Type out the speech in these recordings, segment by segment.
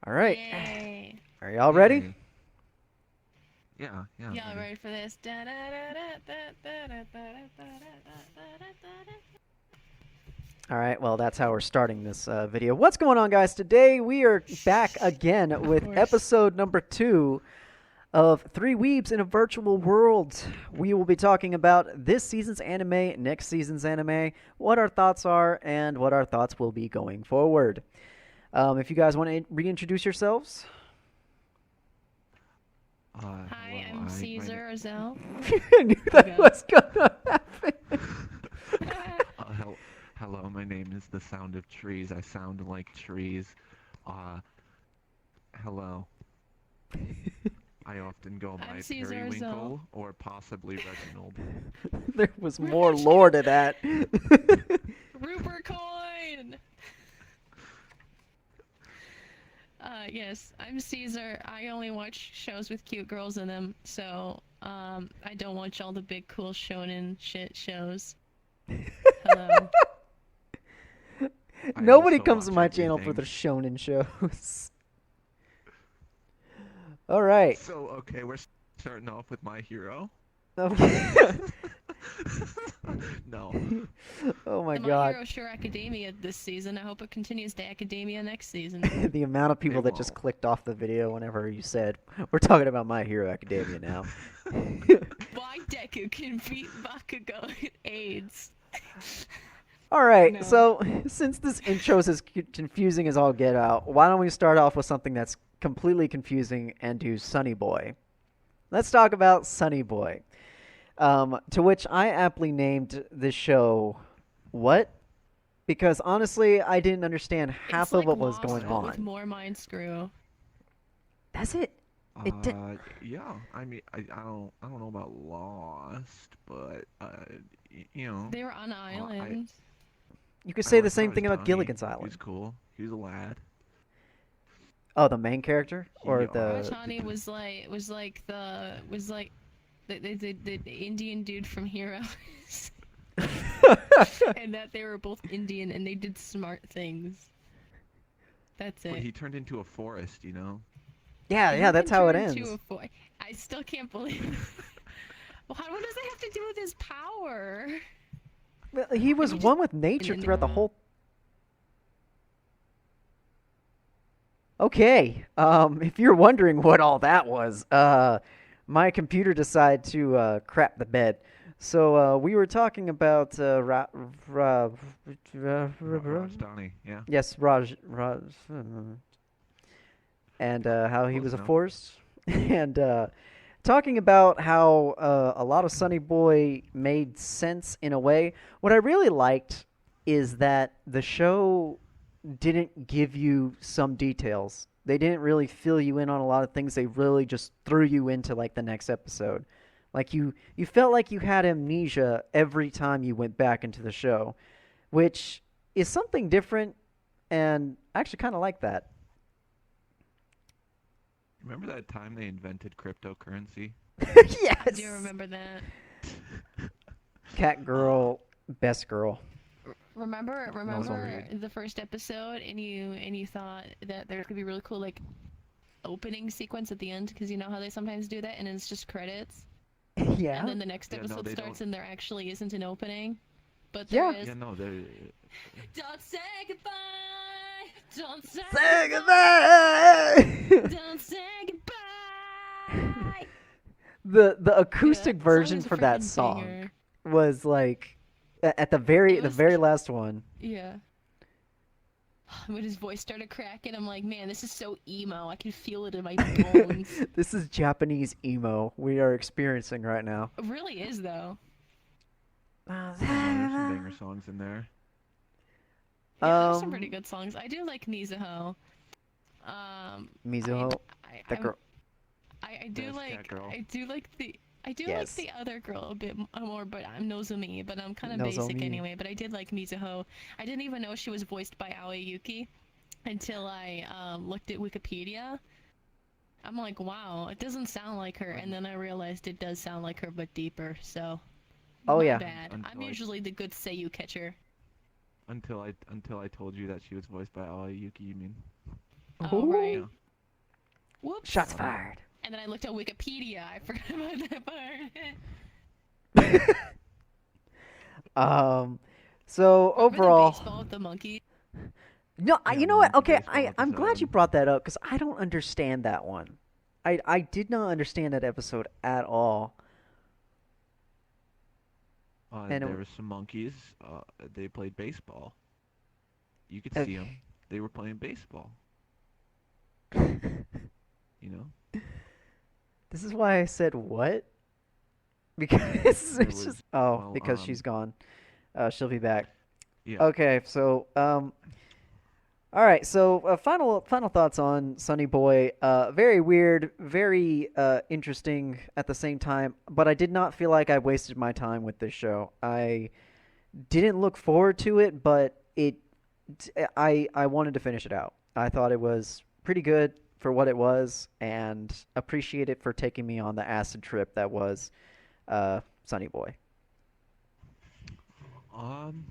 All right. Yay. Are y'all ready? Yay. Yeah, Y'all ready. ready for this? All right, well, that's how we're starting this video. What's going on, guys? Today we are back again Of with course. episode number 2 of Three Weebs in a Virtual World. We will be talking about this season's anime, next season's anime, what our thoughts are, and what our thoughts will be going forward. If you guys want to reintroduce yourselves. Hi, Hello, I'm I my Caesar Ozell. I knew that Okay. was going to happen. hello, my name is the Sound of Trees. I sound like trees. Uh, hello. I often go I'm by Caesar Ozell. Periwinkle or possibly Reginald. There was more lore to that. Rupert Coin! Yes, I'm Caesar. I only watch shows with cute girls in them, so, I don't watch all the big cool shonen shit shows. Hello. I Nobody also comes to watch my channel for everything. the shonen shows. All right. So, okay, we're starting off with My Hero. Okay. No. Oh my The My god. Hero Sure Academia this season. I hope it continues to Academia next season. The amount of people They that just won't. clicked off the video whenever you said, we're talking about My Hero Academia now. Why Deku can beat Bakugo in AIDS. All right, No. so since this intro is as confusing as all get out, why don't we start off with something that's completely confusing and do Sunny Boy? Let's talk about Sunny Boy. To which I aptly named this show what? Because honestly, I didn't understand half It's of like what was Lost, going but with on. more mind screw. That's it. It did. Yeah. I mean, I don't know about Lost, but you know, They were on an I island. You could I say the like same thing about Rajani. Gilligan's He Island. was cool. He was a lad. Oh, the main character or He the Rajani was like the Indian dude from Heroes. And that they were both Indian and they did smart things. That's But it. he turned into a forest, you know? Yeah, He yeah, that's can how it turn ends. into a boy. I still can't believe. What does that have to do with his power? Well, he was he just- one with nature and- throughout the whole. Okay, if you're wondering what all that was, my computer decided to crap the bed. So we were talking about Rajdani, yeah. yes, Raj, and how he Close was a enough. force, and talking about how a lot of Sunny Boy made sense in a way. What I really liked is that the show didn't give you some details. They didn't really fill you in on a lot of things. They really just threw you into like the next episode. Like you felt like you had amnesia every time you went back into the show, which is something different, and I actually kind of like that. Remember that time they invented cryptocurrency? I Yes. do remember that. Cat girl, best girl. Remember was weird. the first episode, and you thought that there could be really cool like opening sequence at the end because you know how they sometimes do that, and it's just credits, Yeah. and then the next Yeah, no, episode they starts don't. and there actually isn't an opening, but Yeah. there is. Yeah, no, they. Don't say goodbye. Don't say, Say goodbye. goodbye. Don't say goodbye. The Yeah, acoustic that song version is a for that freaking song banger. was like at the It was very last one. Yeah. When his voice started cracking, I'm like, man, this is so emo. I can feel it in my bones. This is Japanese emo we are experiencing right now. It really is, though. Yeah, no, there's some banger songs in there. Yeah, there's some pretty good songs. I do like Mizuho. Mizuho, the girl. I do Best like cat girl. I do like the Yes. other girl a bit more, but I'm Nozomi, but I'm kind of basic Nozomi. anyway. But I did like Mizuho. I didn't even know she was voiced by Aoi Yuki until I looked at Wikipedia. I'm like, wow, it doesn't sound like her, and then I realized it does sound like her, but deeper. So, Oh, my yeah. bad. I'm Until I- usually the good Seiyu catcher. Until I told you that she was voiced by Aoi Yuki, you mean? Oh, right. Ooh. Whoops. Shots fired. And then I looked at Wikipedia. I forgot about that part. So Remember the overall, baseball with the monkey? no, Yeah, you the know what? monkey Okay, baseball I'm glad you episode. brought that up because I don't understand that one. I did not understand that episode at all. And There were some monkeys. They played baseball. You could see okay. them. They were playing baseball. You know, This is why I said what? Because there it's was just well, because she's gone. She'll be back. yeah. Okay, so all right. So final thoughts on Sunny Boy. Very weird, very interesting at the same time. But I did not feel like I wasted my time with this show. I didn't look forward to it, but I wanted to finish it out. I thought it was pretty good for what it was, and appreciate it for taking me on the acid trip that was Sunny Boy. Um,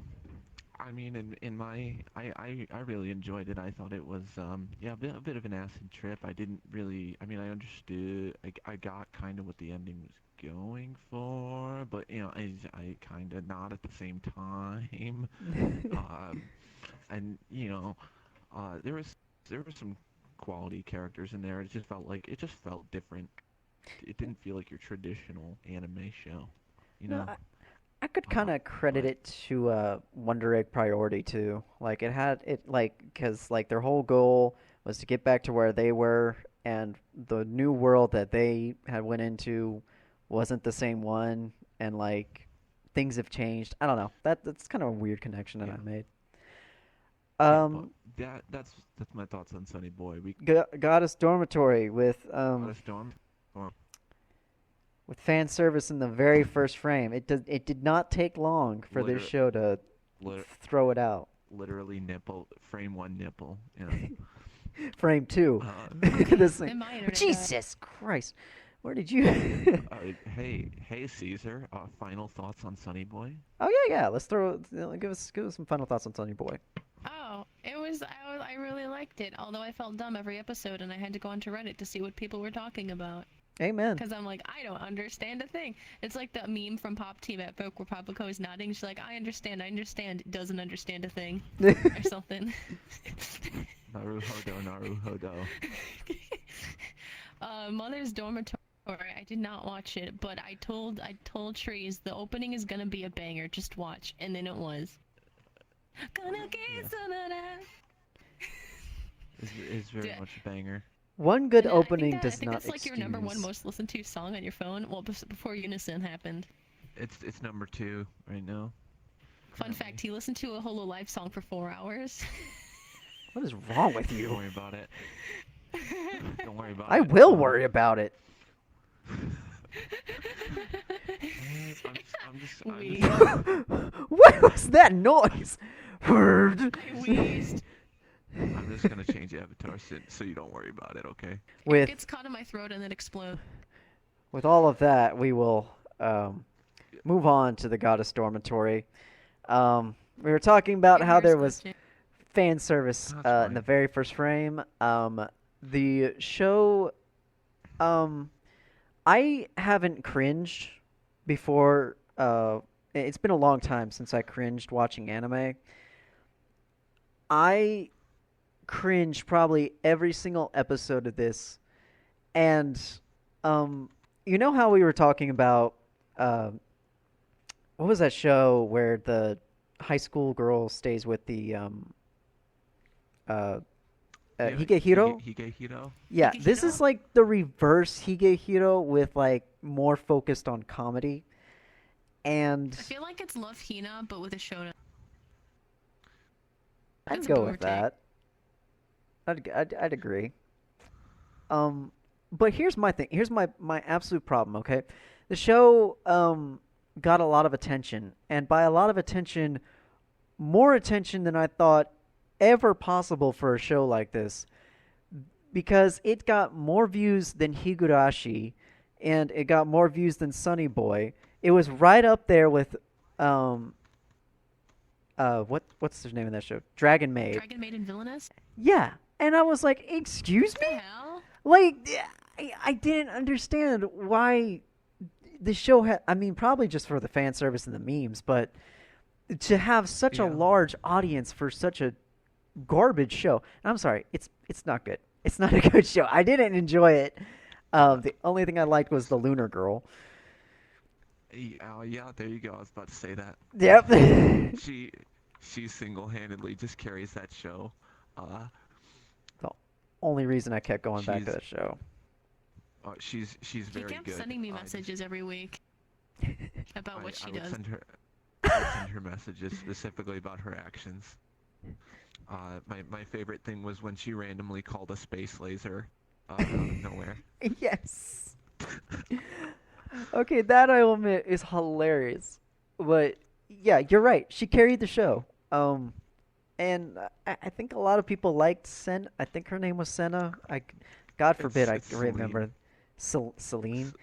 I mean, in my, I really enjoyed it. I thought it was, yeah, a bit of an acid trip. I didn't really, I mean, I understood, I got kind of what the ending was going for, but, you know, I kind of not at the same time. Um, and, you know, there were some quality characters in there. It just felt different. It didn't feel like your traditional anime show, you No, know? I could kind of credit But, it to Wonder Egg Priority too. Like it had it like because like their whole goal was to get back to where they were, and the new world that they had went into wasn't the same one, and like things have changed. I don't know. That's kind of a weird connection that I yeah. made. Yeah, but Um, that's my thoughts on Sunny Boy. We Goddess Dormitory got a storm. Or with fan service in the very first frame. It did not take long for this liter, show to liter, throw it out. literally nipple frame one nipple. Yeah. Frame two. Okay, This thing. then my internet died. Jesus Christ. Where did you? Hey Caesar. Final thoughts on Sunny Boy? Oh yeah. Let's give us some final thoughts on Sunny Boy. Oh, I really liked it. Although I felt dumb every episode, and I had to go onto Reddit to see what people were talking about. Amen. Because I'm like, I don't understand a thing. It's like the meme from Pop Team at Folk where Papaco is nodding. She's like, I understand, doesn't understand a thing. Or something. Naruhodo. Mother's Dormitory. I did not watch it, but I told Trees the opening is gonna be a banger. Just watch, and then it was. Gonna get Yeah. some of that. Is very Yeah. much a banger. One good And opening I does think not that's like your number one excuse. most listened to song on your phone. Well, before Unison happened. It's number 2 right now. Fun fact: he listened to a Holo Live song for 4 hours. What is wrong with Don't you? worry about it. Don't worry about I it. will worry about it. I'm just We- What was that noise? I wheezed. I'm just gonna change the avatar so you don't worry about it, okay? It With gets caught in my throat and then explodes. with all of that, we will move on to the Goddess Dormitory. We were talking about Your how hair's there was glitching. fan service That's in fine. the very first frame. The show, I haven't cringed before. It's been a long time since I cringed watching anime. I cringed probably every single episode of this, and you know how we were talking about what was that show where the high school girl stays with the uh, Higehiro? Higehiro? Yeah, this Higehiro? is like the reverse Higehiro with like more focused on comedy. And I feel like it's Love Hina, but with a shonen. I'd That's a go boomer with take. that. I'd agree. But here's my thing. Here's my absolute problem. Okay, the show got a lot of attention, and by a lot of attention, more attention than I thought ever possible for a show like this, because it got more views than Higurashi, and it got more views than Sunny Boy. It was right up there with what's the name of that show? Dragon Maid. Dragon Maid and Villainous? Yeah, And I was like, excuse What the me? hell? Like, I didn't understand why the show had. I mean, probably just for the fan service and the memes, but to have such a Yeah. large audience for such a garbage show. And I'm sorry, it's not good. It's not a good show. I didn't enjoy it. The only thing I liked was the Lunar Girl. Yeah, there you go. I was about to say that. Yep. She she single-handedly just carries that show. Uh, The only reason I kept going back to she's that show. she's He very kept good. sending me I just messages every week about what I she would does. send her I would send her messages specifically about her actions. My favorite thing was when she randomly called a space laser out of nowhere. Yes. Okay, that I will admit is hilarious. But yeah, you're right. She carried the show. And I think a lot of people liked Sen. I think her name was Senna. God forbid I It's remember Celine. Celine. S-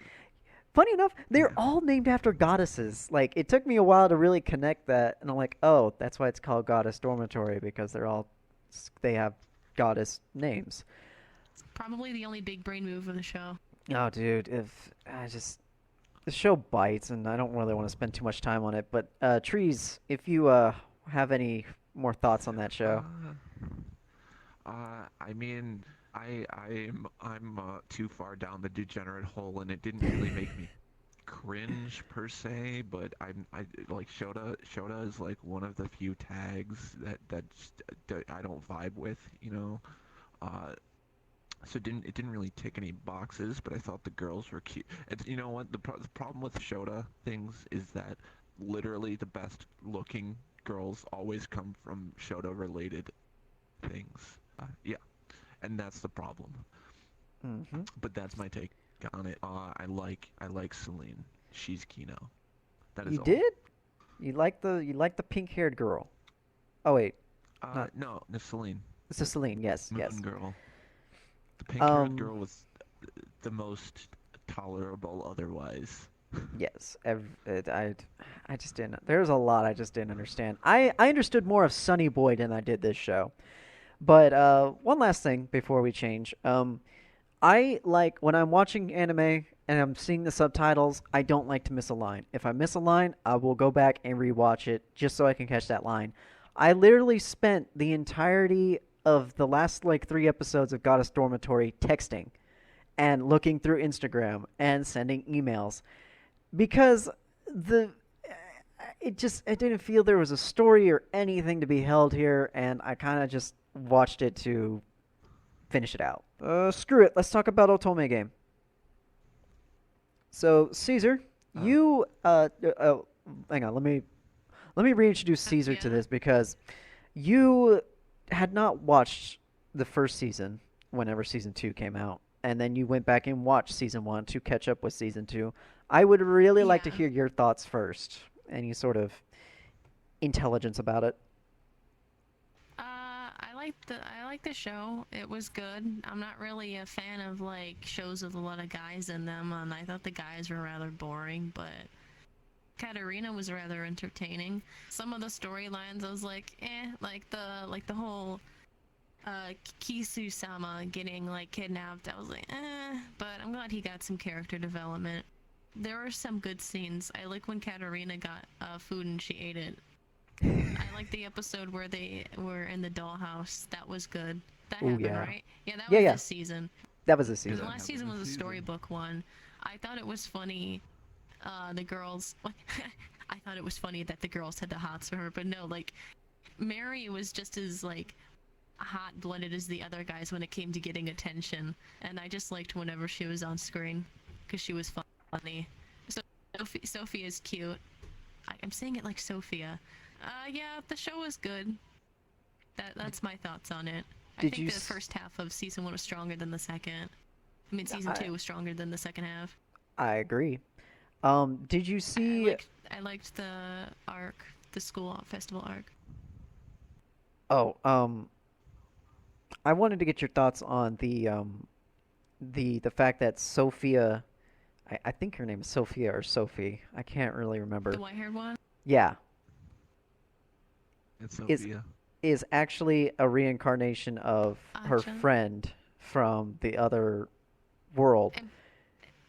Funny enough, they're Yeah. all named after goddesses. Like it took me a while to really connect that, and I'm like, oh, that's why it's called Goddess Dormitory because they have goddess names. Probably the only big brain move of the show. Oh, dude, if I just the show bites, and I don't really want to spend too much time on it. But trees, if you have any more thoughts on that show, Uh, I mean, I'm too far down the degenerate hole, and it didn't really make me cringe per se, but I like Shota is like one of the few tags that I don't vibe with, you know. Uh, so it didn't really tick any boxes, but I thought the girls were cute. And you know what? The problem with Shota things is that literally the best looking girls always come from Shota related things. Yeah, and that's the problem. hmm But that's my take on it. I like Celine. She's Kino. That is you all. did. You like the pink-haired girl. Oh wait, not No, no, Celine, this is Celine. Yes, Moon yes. Girl. The pink-haired Um, girl was the most tolerable otherwise. yes. I just didn't. There's a lot I just didn't understand. I understood more of Sunny Boy than I did this show. But one last thing before we change. I like when I'm watching anime and I'm seeing the subtitles, I don't like to miss a line. If I miss a line, I will go back and rewatch it just so I can catch that line. I literally spent the entirety of the last like 3 episodes of Goddess Dormitory texting and looking through Instagram and sending emails because the I didn't feel there was a story or anything to be held here, and I kind of just watched it to finish it out. Screw it. Let's talk about Otome game. So Caesar, Uh, you hang on. Let me reintroduce Caesar to Yeah. this because you had not watched the first season whenever season 2 came out, and then you went back and watched season 1 to catch up with season 2. I would really like to Yeah. hear your thoughts first. Any sort of intelligence about it? I like the show. It was good. I'm not really a fan of like shows with a lot of guys in them, and I thought the guys were rather boring, but Katarina was rather entertaining. Some of the storylines I was like, like the whole Kisu-sama getting like kidnapped. I was like, but I'm glad he got some character development. There were some good scenes. I like when Katarina got food and she ate it. I like the episode where they were in the dollhouse. That was good. That Oh happened, yeah, right? Yeah, that yeah, was yeah. this season. That was a yeah, The that season. last happened season was this a season. storybook one. I thought it was funny. The girls. I thought it was funny that the girls had the hots for her, but no, like Mary was just as like hot-blooded as the other guys when it came to getting attention, and I just liked whenever she was on screen because she was funny. So Sophia is cute. I'm saying it like Sophia. Yeah, the show was good. That's my thoughts on it. I Did think you? the first half of season 1 was stronger than the second. I mean, season I 2 was stronger than the second half. I agree. Did you I see? liked I liked the arc, the school festival arc. Oh, I wanted to get your thoughts on the fact that Sophia, I think her name is Sophia or Sophie. I can't really The remember. white-haired one. Yeah, It's is Sophia. is actually a reincarnation of her Achan. friend from the other world. Im-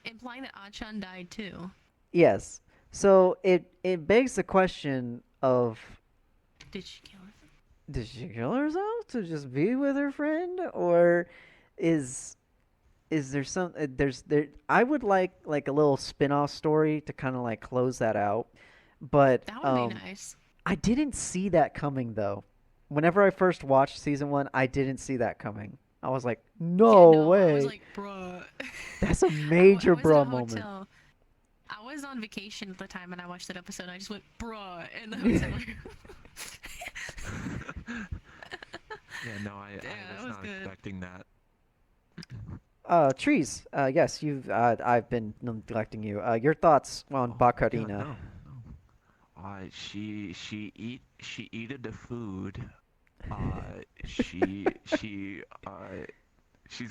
Implying that Achan died too. Yes. So it begs the question of, Did she kill herself? did she kill herself to just be with her friend, or is there some there's there I would like a little spin-off story to kind of like close that out. But That would be nice. I didn't see that coming though. Whenever I first watched season 1, I didn't see that coming. I was like, Yeah, "No no, I was way." like, bruh. That's a I major was in a bruh moment. hotel. I was on vacation at the time and I watched that episode and I just went, bruh, in the hotel room. Yeah, no, I Yeah, that was was not good. expecting that. Trees. Yes, you've I've been neglecting you. Your thoughts on Oh, yeah, Bacarina? no, no. She eated the food. Uh, she she's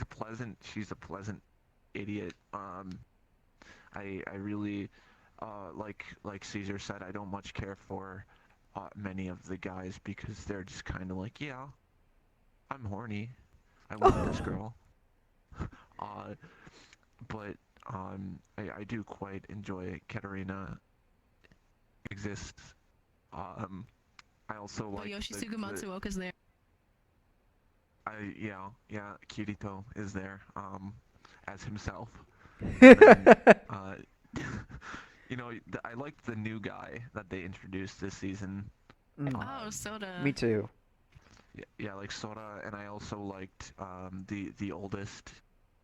a pleasant idiot. I really like Caesar said, I don't much care for many of the guys because they're just kind of like, yeah, I'm horny. I want this girl. Uh, but I do quite enjoy Katarina exists. Um, I also Oh, like Yoshisuke the Matsuoka's there. yeah, Kirito is there as himself. And then uh I liked the new guy that they introduced this season. Mm, Oh, me Soda. too. Yeah, like Sora, and I also liked the oldest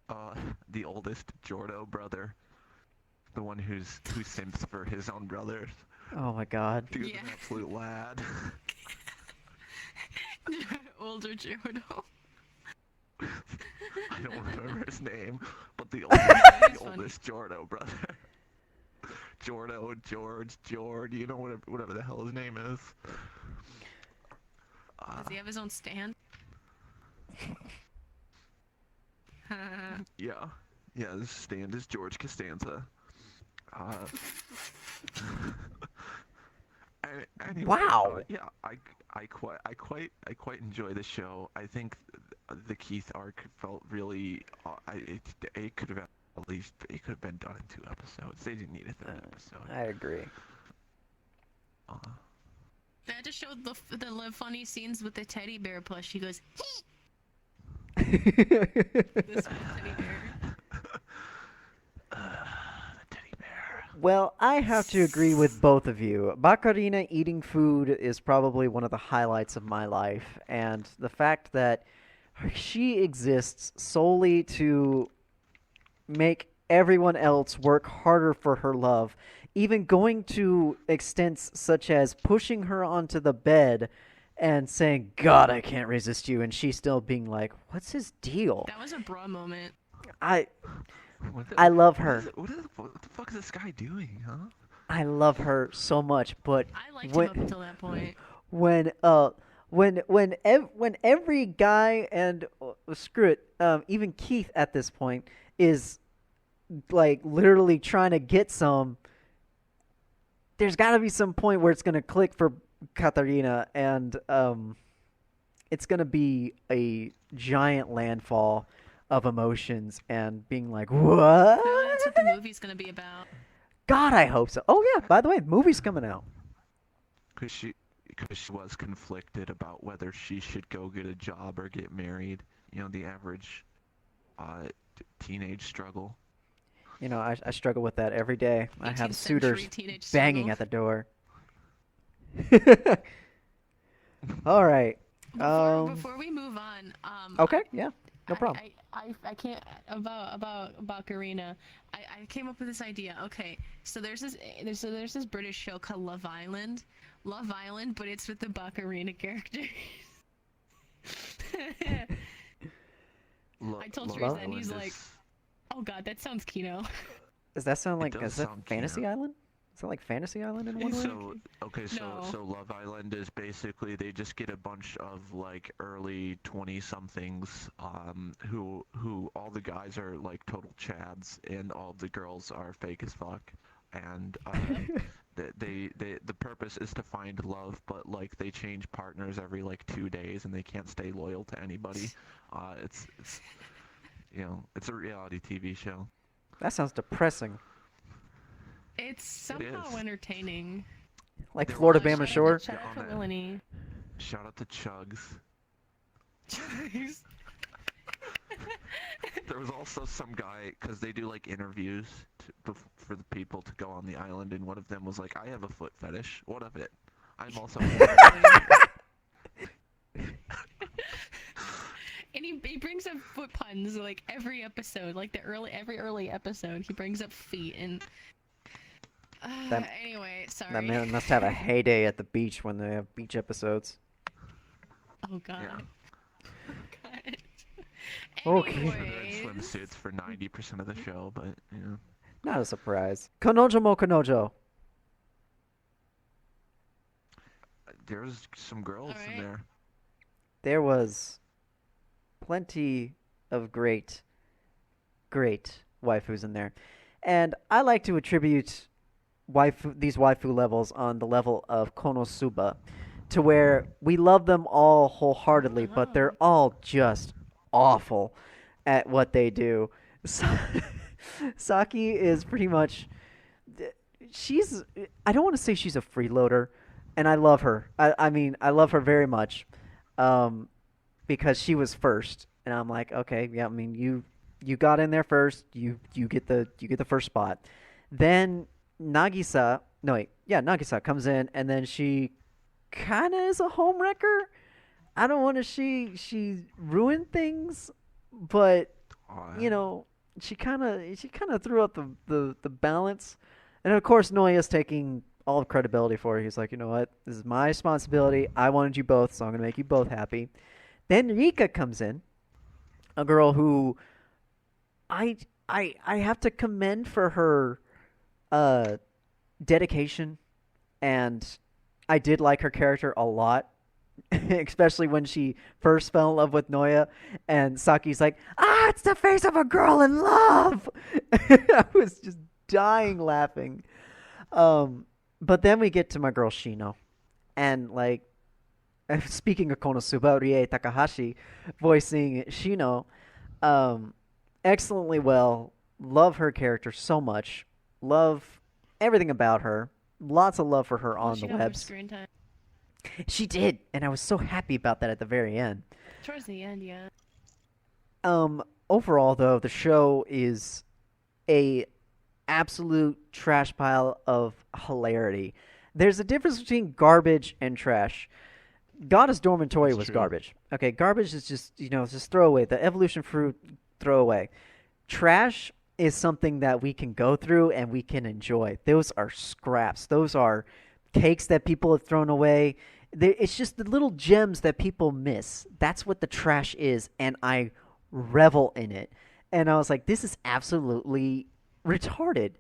uh the oldest Jordo brother, the one who simps for his own brothers. Oh my God. He was Yeah. an absolute lad. Older Jodo. I don't remember his name, but the He's funny. oldest Jordo brother. Jordo, George, you know, whatever the hell his name is. Does he have his own stand? Yeah, yeah. This stand is George Costanza. Uh, anyway, Wow. yeah, I quite enjoy the show. I think the Keith arc felt really. It could have at least it could have been done in 2 episodes. They didn't need a third episode. I agree. Uh, That just showed the funny scenes with the teddy bear plush. He goes, this teddy bear. the teddy bear. Well, I have to agree with both of you. Bacarina eating food is probably one of the highlights of my life, and the fact that she exists solely to make everyone else work harder for her love, even going to extents such as pushing her onto the bed and saying, "God, I can't resist you," and she still being like, "What's his deal?" That was a bra moment. I What the, I love what her. is it, what the fuck is this guy doing, huh? I love her so much, but I liked him when up until that point. when when every guy and screw it, even Keith at this point is like literally trying to get some. There's got to be some point where it's gonna click for Katarina, and it's gonna be a giant landfall of emotions and being like, what? No, that's what the movie's gonna be about. God, I hope so. Oh yeah, by the way, the movie's coming out. Because she was conflicted about whether she should go get a job or get married. You know, the average uh, teenage struggle. You know, I struggle with that every day. I 18th have century suitors teenage banging struggle. at the door. All right. Before we move on, Okay, yeah, no problem. I can't about Karina. I came up with this idea. Okay, so there's this British show called Love Island, but it's with the Bacarina characters. I told Love Teresa, and Island he's like, is- "Oh God, that sounds Kino." Does that sound It like does is that sound Fantasy cute. Island? Is that like Fantasy Island in one way? So okay, No. so Love Island is basically they just get a bunch of like early 20 somethings who all the guys are like total chads and all the girls are fake as fuck and The purpose is to find love, but like they change partners every like 2 days, and they can't stay loyal to anybody. It's it's a reality TV show. That sounds depressing. It's It is. somehow entertaining. Like There Florida was Bama some- Shore. Shout out on to that- Willany. Shout out to Chugs. Jeez. There was also some guy, because they do like interviews for the people to go on the island, and one of them was like, "I have a foot fetish. What of it? I'm also." And he brings up foot puns like every episode, like every early episode, he brings up feet and. Anyway, sorry. That man must have a heyday at the beach when they have beach episodes. Oh god. Yeah. Oh god. Okay. They're in Anyways. swimsuits for 90% of the show, but Not a surprise. Kanojo mo kanojo. there's some girls in Alright. there. There was plenty of great waifus in there. And I like to attribute these waifu levels on the level of Konosuba, to where we love them all wholeheartedly, but they're all just awful at what they do. Saki is pretty much I don't want to say she's a freeloader, and I love her. I mean, I love her very much, because she was first, and I'm like, okay, yeah. I mean, you got in there first. You get the first spot. Then Nagisa comes in, and then she kind of is a homewrecker. I don't want to she ruined things, but she kind of threw out the balance. And of course, Noya's taking all of credibility for it. He's like, you know what? This is my responsibility. I wanted you both, so I'm going to make you both happy. Then Rika comes in, a girl who I have to commend for her dedication, and I did like her character a lot, especially when she first fell in love with Noya, and Saki's like, it's the face of a girl in love. I was just dying laughing. But then we get to my girl Shino, and like, speaking of Konosuba, Rie Takahashi voicing Shino, excellently well. Love her character so much. Love everything about her. Lots of love for her on She the got more webs. screen time. She did, and I was so happy about that at the very end. Towards the end, yeah. Overall, though, the show is a absolute trash pile of hilarity. There's a difference between garbage and trash. Goddess Dormitory That's was true. garbage. Okay, garbage is just, it's just throwaway. The evolution fruit, throwaway. Trash is something that we can go through and we can enjoy. Those are scraps. Those are cakes that people have thrown away. It's just the little gems that people miss. That's what the trash is, and I revel in it. And I was like, this is absolutely retarded.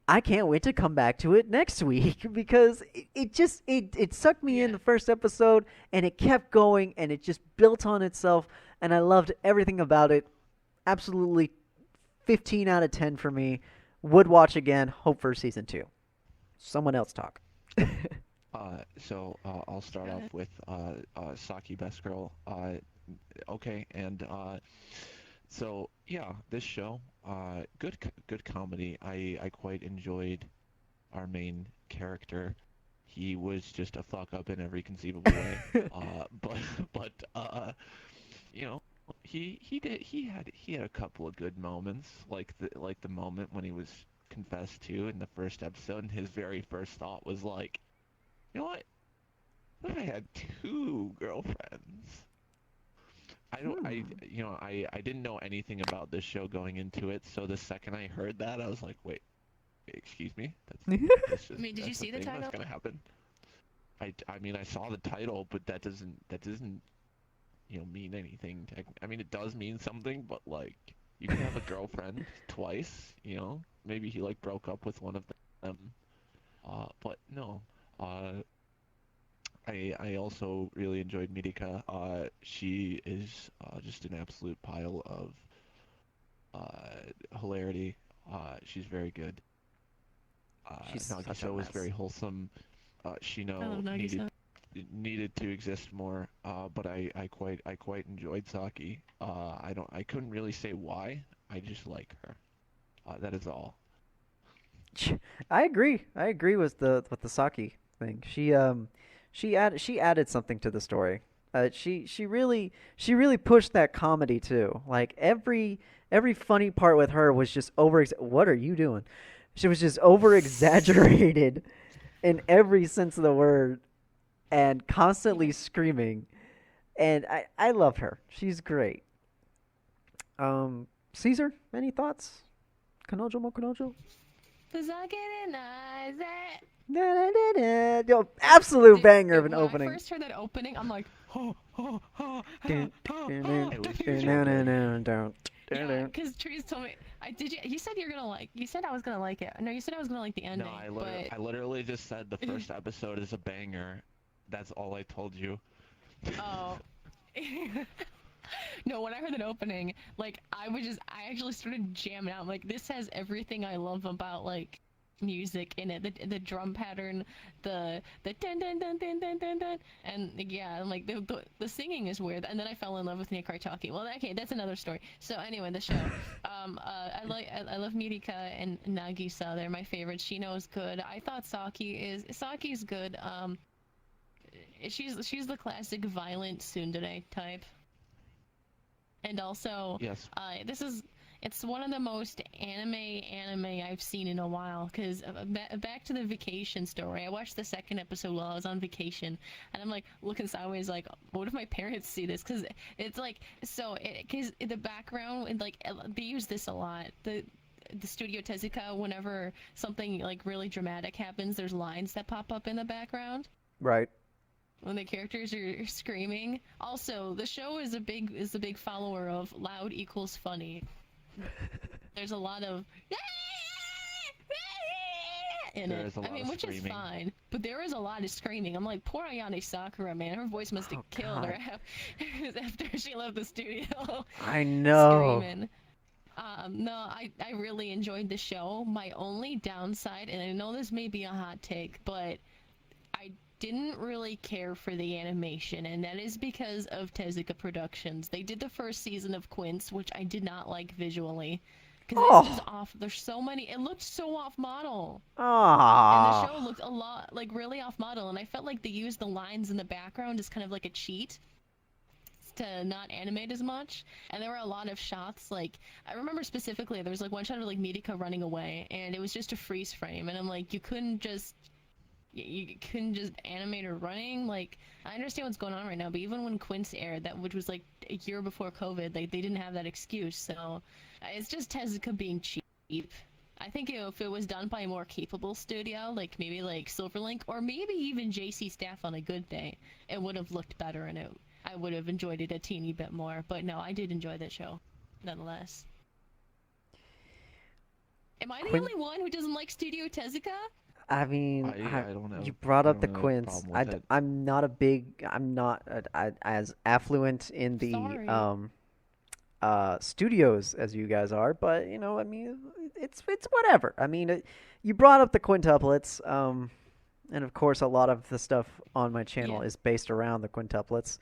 I can't wait to come back to it next week because it sucked me in the first episode, and it kept going, and it just built on itself, and I loved everything about it. Absolutely 15 out of 10 for me. Would watch again. Hope for season 2. Someone else talk. So I'll start off with Saki Best Girl. Okay, and so yeah, this show, good comedy. I quite enjoyed our main character. He was just a fuck up in every conceivable way. But you know, he had a couple of good moments, like the moment when he was confessed to in the first episode, and his very first thought was like, you know what? What if I had 2 girlfriends? I didn't know anything about this show going into it, so the second I heard that, I was like, wait, excuse me? That's just, I mean, did you that's see the the thing that's title? gonna happen? I mean, I saw the title, but that doesn't mean anything. I mean, it does mean something, but like, you can have a girlfriend twice, maybe he like broke up with one of them. But no. I also really enjoyed Mirika. She is just an absolute pile of hilarity. She's very good. She's such a Nagisa was very mess. wholesome. I love Shino Nagisa. needed to exist more, but I quite enjoyed Saki. I couldn't really say why. I just like her. That is all. I agree. I agree with the Saki thing. She added something to the story. She really pushed that comedy too. Like every funny part with her was just over. What are you doing? She was just over exaggerated in every sense of the word and Yeah. constantly screaming. And I love her. She's great. Caesar, any thoughts? Kanojo mo Kanojo? Yo, absolute banger of an When I opening. first heard that opening, I'm like, Dun, dun, dun, It was dun, so dun, good. dun, dun, dun, yeah, dun. because Trees told me. I did. You said you're gonna like. You said I was gonna like it. No, you said I was gonna like the No, ending, but I literally just said the first episode is a banger. That's all I told you. oh. No, when I heard that opening, like I actually started jamming out. I'm like, this has everything I love about like music in it. The drum pattern, the dun dun dun dun dun dun dun, and yeah, I'm like the singing is weird. And then I fell in love with Nikartaki. Well, okay, that's another story. So anyway, the show. I love Mirika and Nagisa. They're my favorites. Shino is good. I thought Saki's good. She's the classic violent tsundere type. And also, Yes. this is it's one of the most anime I've seen in a while. Cause back to the vacation story. I watched the second episode while I was on vacation, and I'm like looking sideways, like, what if my parents see this? Cause it's like cause in the background and like they use this a lot. The Studio Tezuka, whenever something like really dramatic happens, there's lines that pop up in the background Right. when the characters are screaming. Also, the show is a big follower of loud equals funny. There's a lot of in There it. is a I lot mean, of which is screaming. fine, but there is a lot of screaming. I'm like, poor Ayane Sakura, man. Her voice must have Oh killed her God. after she left the studio, I know. screaming. No, I really enjoyed the show. My only downside, and I know this may be a hot take, but I didn't really care for the animation, and that is because of Tezuka Productions. They did the first season of Quince, which I did not like visually, because it's just Oh. off. There's so many. It looked so off model, and the show Ah. looked a lot like really off model, and I felt like they used the lines in the background as kind of like a cheat to not animate as much. And there were a lot of shots, like I remember specifically there was like one shot of like Mirika running away, and it was just a freeze frame, and I'm like, you couldn't just animate her running. Like, I understand what's going on right now, but even when Quince aired, that which was like a year before COVID, like they didn't have that excuse. So it's just Tezuka being cheap. I think if it was done by a more capable studio, like maybe like Silverlink or maybe even JC Staff on a good day, it would have looked better, and I would have enjoyed it a teeny bit more. But no, I did enjoy that show, nonetheless. Am I the Quin. only one who doesn't like Studio Tezuka? I mean, I don't you know. brought I up the don't have a Quince. problem with it. I'm not as affluent in the Sorry. studios as you guys are, but I mean, it's whatever. I mean, you brought up the quintuplets, and of course, a lot of the stuff on my channel Yeah. is based around the quintuplets.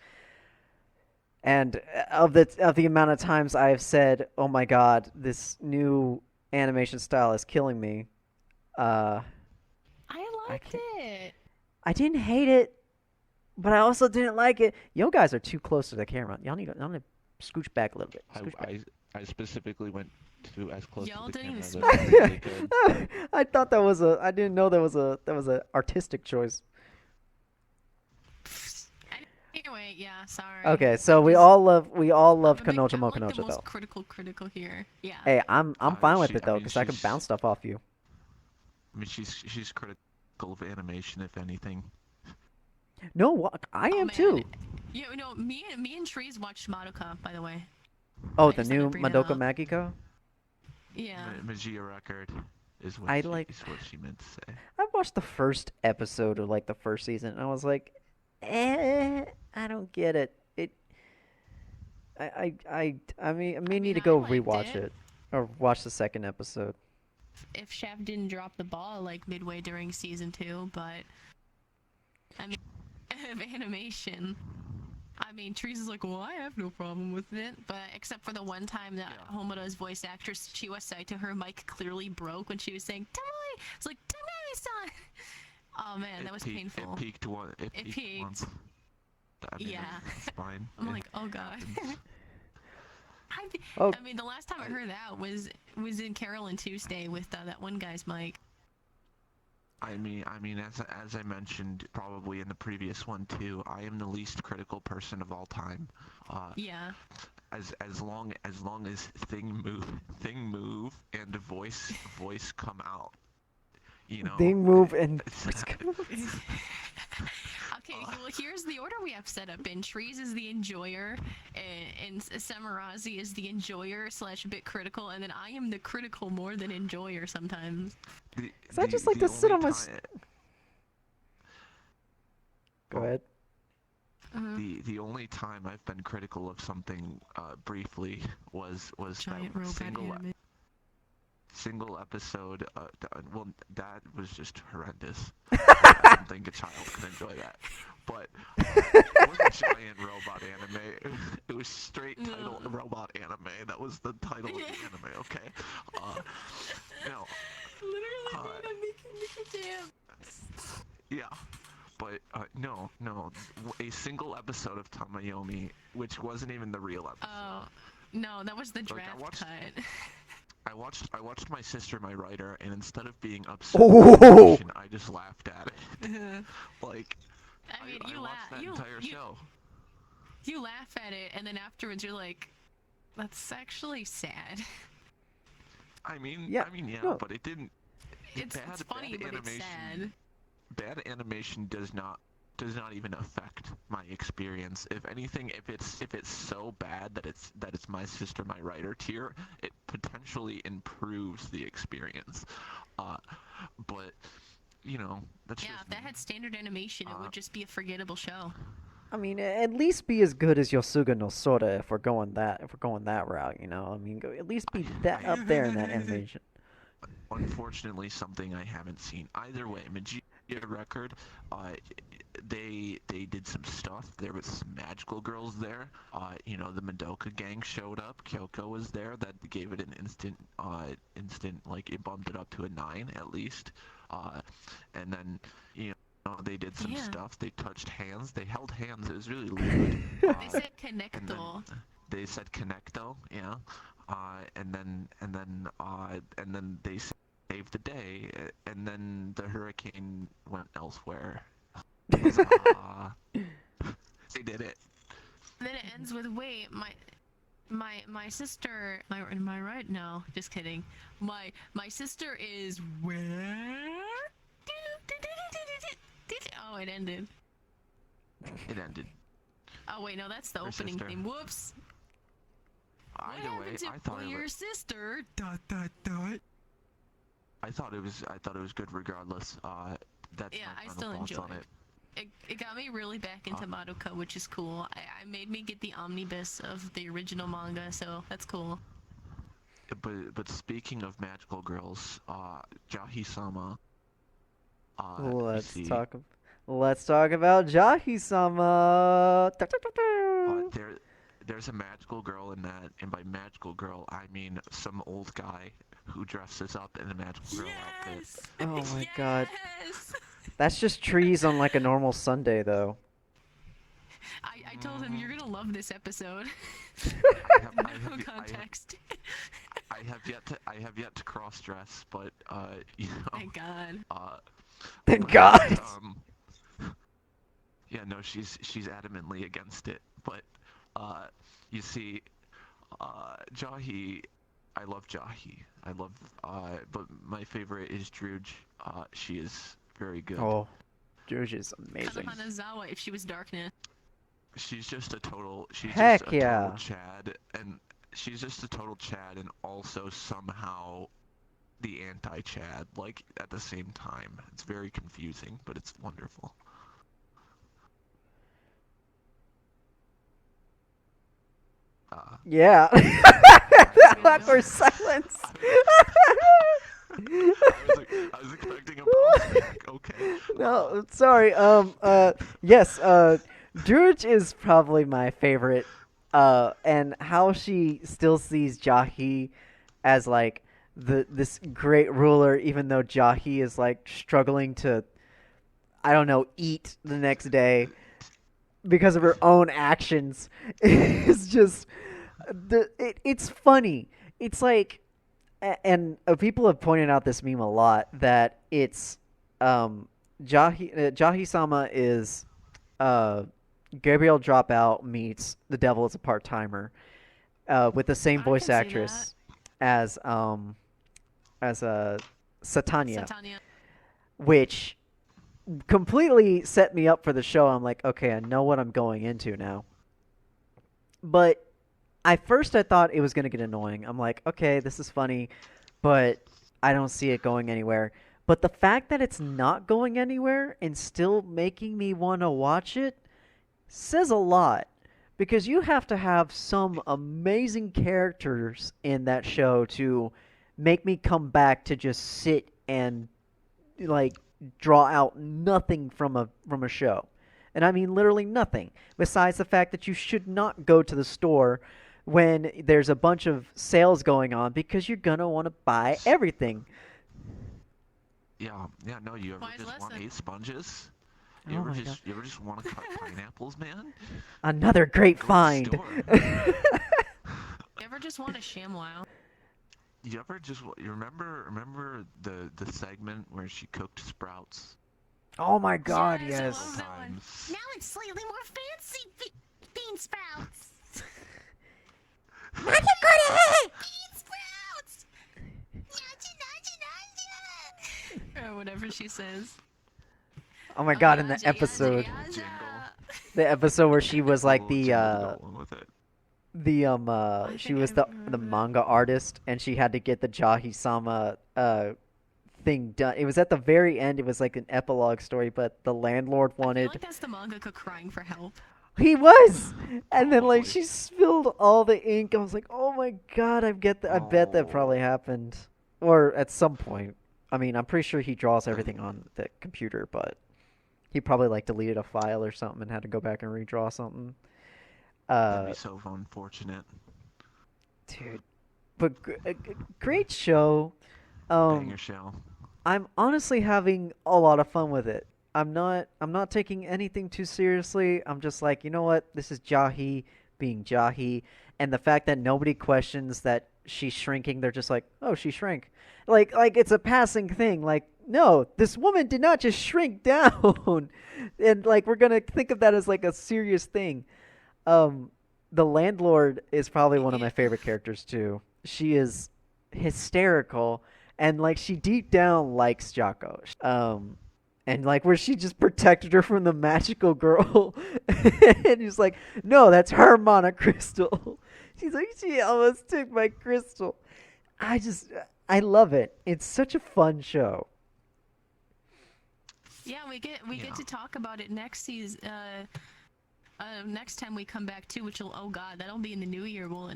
And of the amount of times I have said, "Oh my God, this new animation style is killing me," uh, I I liked can't. it. I didn't hate it, but I also didn't like it. You guys are too close to the camera. Y'all need to scooch back a little bit. I Scooch back. I specifically went to as close to Y'all the didn't even camera as I speak. possibly could. I thought that was a. I didn't know that was a artistic choice. Anyway, yeah, sorry. Okay, I so we just all love Kanojo I'm Mo like the Kanojo most though. critical here. Yeah. Hey, I'm fine with it I though, mean, because I can bounce stuff off you. she's critical of animation, if anything. No, I Oh am man. too. Me and Trees watched Madoka, by the way. Oh, I the just had to new bring that Madoka up. Magico. Yeah. Magia record I like. is what she meant to say. I watched the first episode of like the first season, and I was like, I don't get it. I may I need mean, to I go liked rewatch it. it or watch the second episode. if Shaft didn't drop the ball like midway during season 2, but I mean, of animation. I mean, Teresa's like, well, I have no problem with it, but except for the one time that Homoda's voice actress Chiwa Saito, her mic clearly broke when she was saying Tamai. It's like Tamai-san. Oh man, that was painful. It peaked one. It peaked once. I mean, Yeah. it's fine. I'm like, oh god. Oh. I mean, the last time I heard that was in Carolyn Tuesday with that one guy's mic. I mean, as I mentioned probably in the previous one too, I am the least critical person of all time. Yeah. As long as thing move and voice come out, you know. They move and Okay, well, here's the order we have set up in. Trees is the enjoyer, and Semarazi is the enjoyer / bit critical, and then I am the critical more than enjoyer sometimes. Because I just like to sit on my... Go ahead. The only time I've been critical of something briefly was Giant that single episode. Well, that was just horrendous. I don't think a child can enjoy that. But it wasn't giant robot anime. It was straight title robot anime. That was the title of the anime. Okay. No. Literally, I'm making jam. Yeah. But no, a single episode of Tamayomi, which wasn't even the real episode. Oh, no, that was the draft cut. I watched My Sister, My Writer, and instead of being upset, I just laughed at it. Like, I mean, I watched that entire show. You laugh at it, and then afterwards you're like, that's actually sad. I mean, no. but it didn't. It's funny, but it's sad. Bad animation does not even affect my experience. If anything, if it's so bad that it's My Sister, My Writer tier, it potentially improves the experience. But you know, that's just if that had standard animation, it would just be a forgettable show. I mean, at least be as good as Yosuga no Sora if we're going that route, you know. I mean, at least be that up there in that animation. Unfortunately, something I haven't seen. Either way, Magia Record, they did some stuff. There was some magical girls there. You know, the Madoka gang showed up. Kyoko was there. That gave it an instant like it bumped it up to a 9 at least. And then you know they did some stuff. They touched hands. They held hands. It was really weird. They said connecto. They said connecto. Yeah. And then they saved the day, and then the hurricane went elsewhere. They did it. Then it ends with, wait, my sister, am I right? No, just kidding. My sister is where? Oh, it ended. It ended. Oh wait, no, that's the opening sister. theme. Whoops. Either way, I thought your sister. ... I thought it was good regardless. That's I my still final thoughts enjoy on it. It got me really back into Madoka, which is cool. I made me get the omnibus of the original manga, so that's cool. But speaking of magical girls, Jahi-sama. Let's talk about Jahi-sama. There's a magical girl in that, and by magical girl I mean some old guy who dresses up in a magical girl outfit. Oh my god. That's just trees on like a normal Sunday though. I told him you're gonna love this episode. No context. I have yet to cross dress, but you know. Thank God. Thank God. Yeah, no, she's adamantly against it, but you see, Jahi, I love Jahi. But my favorite is Druj. She is very good. Oh, Druj is amazing. Hanazawa, if she was darkness. She's just a total. Heck yeah. Total Chad, and she's just a total Chad, and also somehow the anti-Chad, like at the same time. It's very confusing, but it's wonderful. Yeah. That for silence. I was expecting a bounce back. Okay. No, sorry. Yes. George is probably my favorite. And how she still sees Jahi as like this great ruler, even though Jahi is like struggling to, I don't know, eat the next day because of her own actions. It's just it's funny. It's like, and people have pointed out this meme a lot that it's Jahi Sama is uh, Gabriel Dropout meets the Devil as a part timer with the same I voice can see that. actress as Satania, Satania. which completely set me up for the show. I'm like, okay, I know what I'm going into now. But at first I thought it was going to get annoying. I'm like, okay, this is funny, but I don't see it going anywhere. But the fact that it's not going anywhere and still making me want to watch it says a lot. Because you have to have some amazing characters in that show to make me come back to just sit and like draw out nothing from a show. And I mean literally nothing besides the fact that you should not go to the store when there's a bunch of sales going on because you're going to want to buy everything. Yeah, yeah. No, you ever Wise just want lesson. to eat sponges? Oh my God. You ever just want to cut pineapples, man? Another great Go to the find. store. You ever just want a ShamWow? You ever just you remember the segment where she cooked sprouts? Oh my God, Yes, I yes. love that one. Times. Now it's slightly more fancy bean sprouts. Bean sprouts. Or whatever she says. Oh my God, in the episode, the episode where she was like Little jingle to go along with it. she think was I the remember that. manga artist and she had to get the Jahi-sama thing done. It was at the very end. It was like an epilogue story, but the landlord I feel wanted like that's the mangaka crying for help. he was. And then like Probably. she spilled all the ink. I was like, "Oh my God, I bet that probably Oh. happened." Or at some point. I mean, I'm pretty sure he draws everything on the computer, but he probably like deleted a file or something and had to go back and redraw something. That'd Uh, be so unfortunate. dude, but great show. Banger show. I'm honestly having a lot of fun with it. I'm not taking anything too seriously. I'm just like, you know what? This is Jahi being Jahi, and the fact that nobody questions that she's shrinking, they're just like, "Oh, she shrank." Like it's a passing thing. Like, no, this woman did not just shrink down. And like we're going to think of that as like a serious thing. Um the landlord is probably one of my favorite characters too. She is hysterical and like she deep down likes Jocko. And like where she just protected her from the magical girl. And he's like, "No, that's her monocrystal." She's like, "She almost took my crystal." I love it. It's such a fun show. Yeah, we get Yeah. to talk about it next season. Next time we come back too, which will that'll be in the new year, won't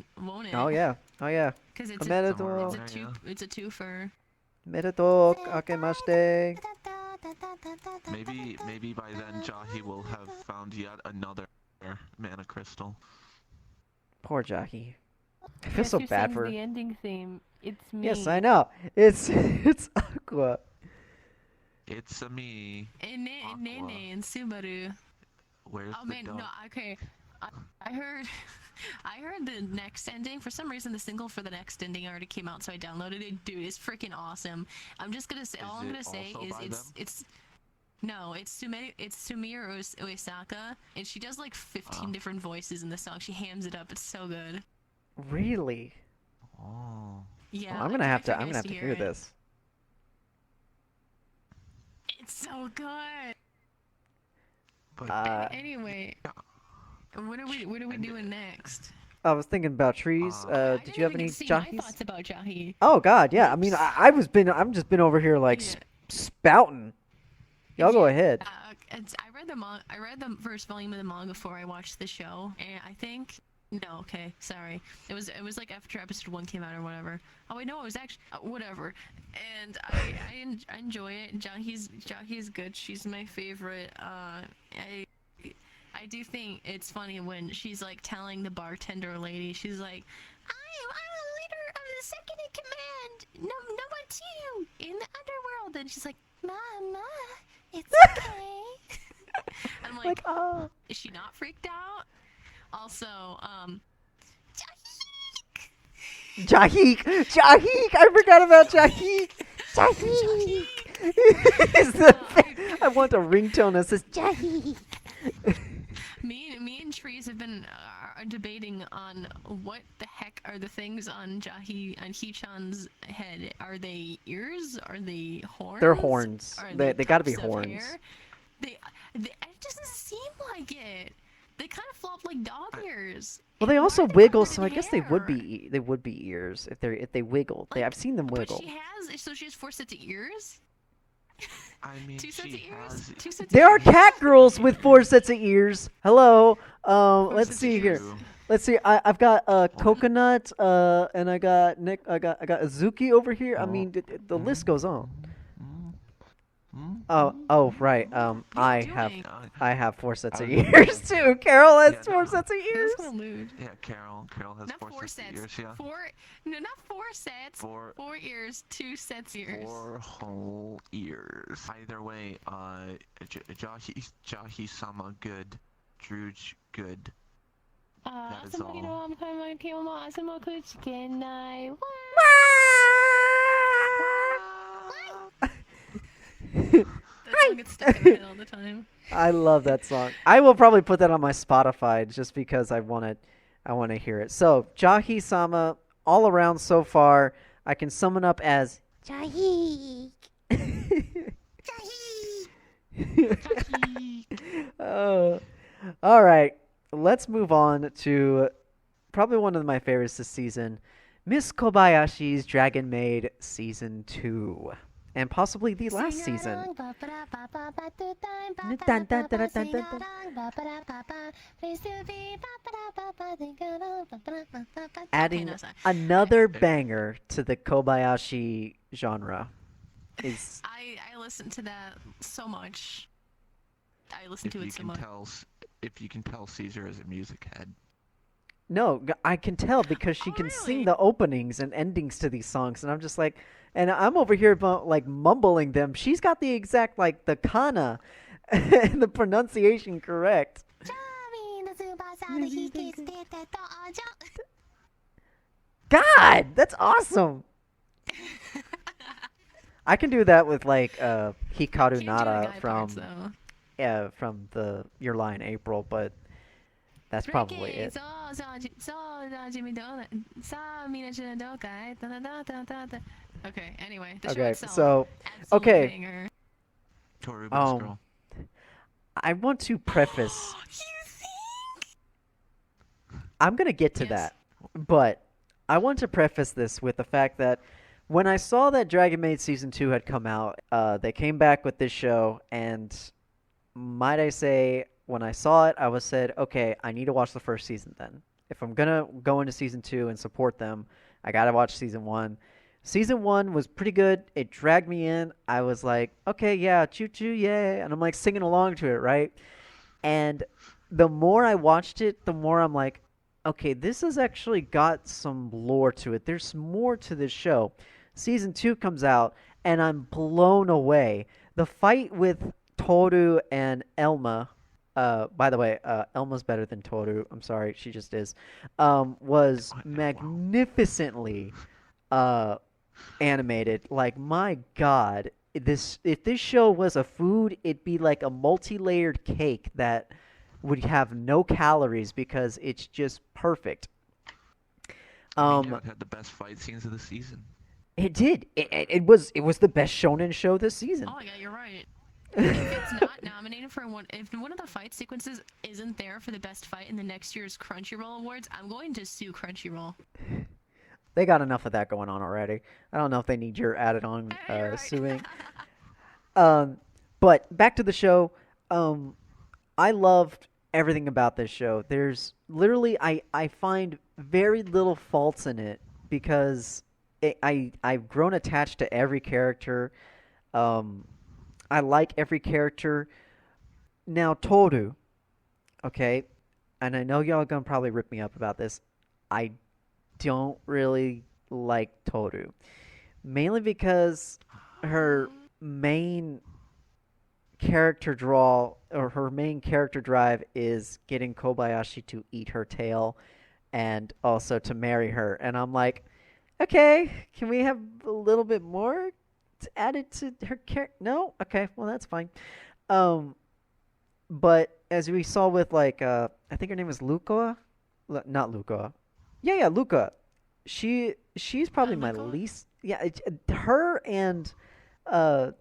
it? Oh yeah. Oh yeah. Because it's Somewhere a Omedetou. around there, yeah. it's a twofer. Omedetou akemashite. Maybe by then Jahi will have found yet another mana crystal. Poor Jackie. I feel so bad for her. the ending theme. It's me. Yes, I know. It's it's Aqua. It's a me. And Aqua. Nene and Subaru. Where's Oh the man, dog? no, okay. I heard, I heard the next ending. For some reason, the single for the next ending already came out, so I downloaded it. Dude, it's freaking awesome. I'm just gonna say, all Is I'm it gonna say also is by them? it's no, it's Sumire Uesaka, and she does like 15 Oh. different voices in the song. She hams it up. It's so good. Really? Oh. Yeah, Well, I'm I gonna have direct to. you I'm guys gonna have to hear it. this. It's so good. But Anyway, what are we doing next? I was thinking about trees. I Did you have I didn't any even see my Jahis? thoughts about Jahi. Oh God, yeah. I mean, I'm just been over here like Yeah. spouting. Y'all go ahead. I read the first volume of the manga before I watched the show, and I think No, okay, sorry. It was like after episode 1 came out or whatever. Oh wait, no, it was actually whatever. And I enjoy it. Jahi's good. She's my favorite. I do think it's funny when she's like telling the bartender lady, she's like, I'm a leader of the second in command, number 2 in the underworld, and she's like, Mama, it's okay. I'm like, oh. is she not freaked out? Also, Jahik! Jahik! I forgot about Jahik! Jahik! I want a ringtone that says Jahik! me and Trees have been debating on what the heck are the things on Hee-chan's head. Are they ears? Are they horns? They're horns. Are They gotta be tufts of horns. hair? It doesn't seem like it. They kind of flop like dog ears. Well, they Why also are they wiggle, covered so I in guess hair? they would be ears if they wiggle. I've seen them wiggle. But she has 4 sets of ears. I mean, 2 sets of she ears. has. 2 sets. There of are ears. cat girls with 4 sets of ears. Hello. Let's sets of see here. ears. Let's see. I've got coconut. And I got Nick. I got Azuki over here. I mean, the list goes on. Oh, right. What are you doing? I have 4 sets of I was- ears too. Carol has Yeah, 4 no. sets of ears. That's so lewd. Yeah, Carol has Not 4 4 sets sets. of ears. Yeah. Not 4 sets. 4 4 ears, 2 sets ears. 4 whole ears. Either way, Jahi-sama good, Druge good. That is all. That song gets stuck in my head all the time. I love that song. I will probably put that on my Spotify just because I want to hear it. So, Jahi-sama, all around so far, I can sum it up as Jahik. all right. Let's move on to probably one of my favorites this season, Miss Kobayashi's Dragon Maid Season 2. And possibly the last season. Adding no, sorry. another banger to the Kobayashi genre is I listen to that so much. I listen to it so much. If you can tell Caesar is a music head. no, I can tell because she Oh, can really? sing the openings and endings to these songs, and I'm just like, and I'm over here like mumbling them. She's got the exact like the kana and the pronunciation correct. God, that's awesome. I can do that with like Hikaru Can't do the Nada guy parts, though. from the Your Lie in April, but that's probably it. Okay, anyway. The show Okay, itself, so absolute okay. banger. Toru best girl. I want to preface. You think? I'm gonna get to Yes. that, but I want to preface this with the fact that when I saw that Dragon Maid Season 2 had come out, they came back with this show, and might I say, when I saw it, I said, okay, I need to watch the first season then. If I'm gonna go into Season 2 and support them, I gotta watch Season 1. Season 1 was pretty good. It dragged me in. I was like, okay, yeah, choo-choo, yeah. And I'm like singing along to it, right? And the more I watched it, the more I'm like, okay, this has actually got some lore to it. There's more to this show. Season 2 comes out, and I'm blown away. The fight with Toru and Elma, by the way, Elma's better than Toru. I'm sorry, she just is. Was magnificently animated. Like, my God, if this show was a food, it'd be like a multi-layered cake that would have no calories because it's just perfect. It had the best fight scenes of the season. It did. It was the best shonen show this season. Oh my god, you're right. If it's not nominated for one, if one of the fight sequences isn't there for the best fight in the next year's Crunchyroll Awards, I'm going to sue Crunchyroll. They got enough of that going on already. I don't know if they need your added on You're right. suing. But back to the show. I loved everything about this show. There's literally I find very little faults in it because I've grown attached to every character. Um, I like every character. Now Toru, okay, and I know y'all are gonna probably rip me up about this. I don't really like Toru, mainly because her main character draw or her main character drive is getting Kobayashi to eat her tail and also to marry her. And I'm like, okay, can we have a little bit more added to her character? No, okay, well that's fine. Um, but as we saw with like, I think her name was Luca, not Luca. Yeah, yeah, Luca. She's probably my Luca? least. Yeah, her and uh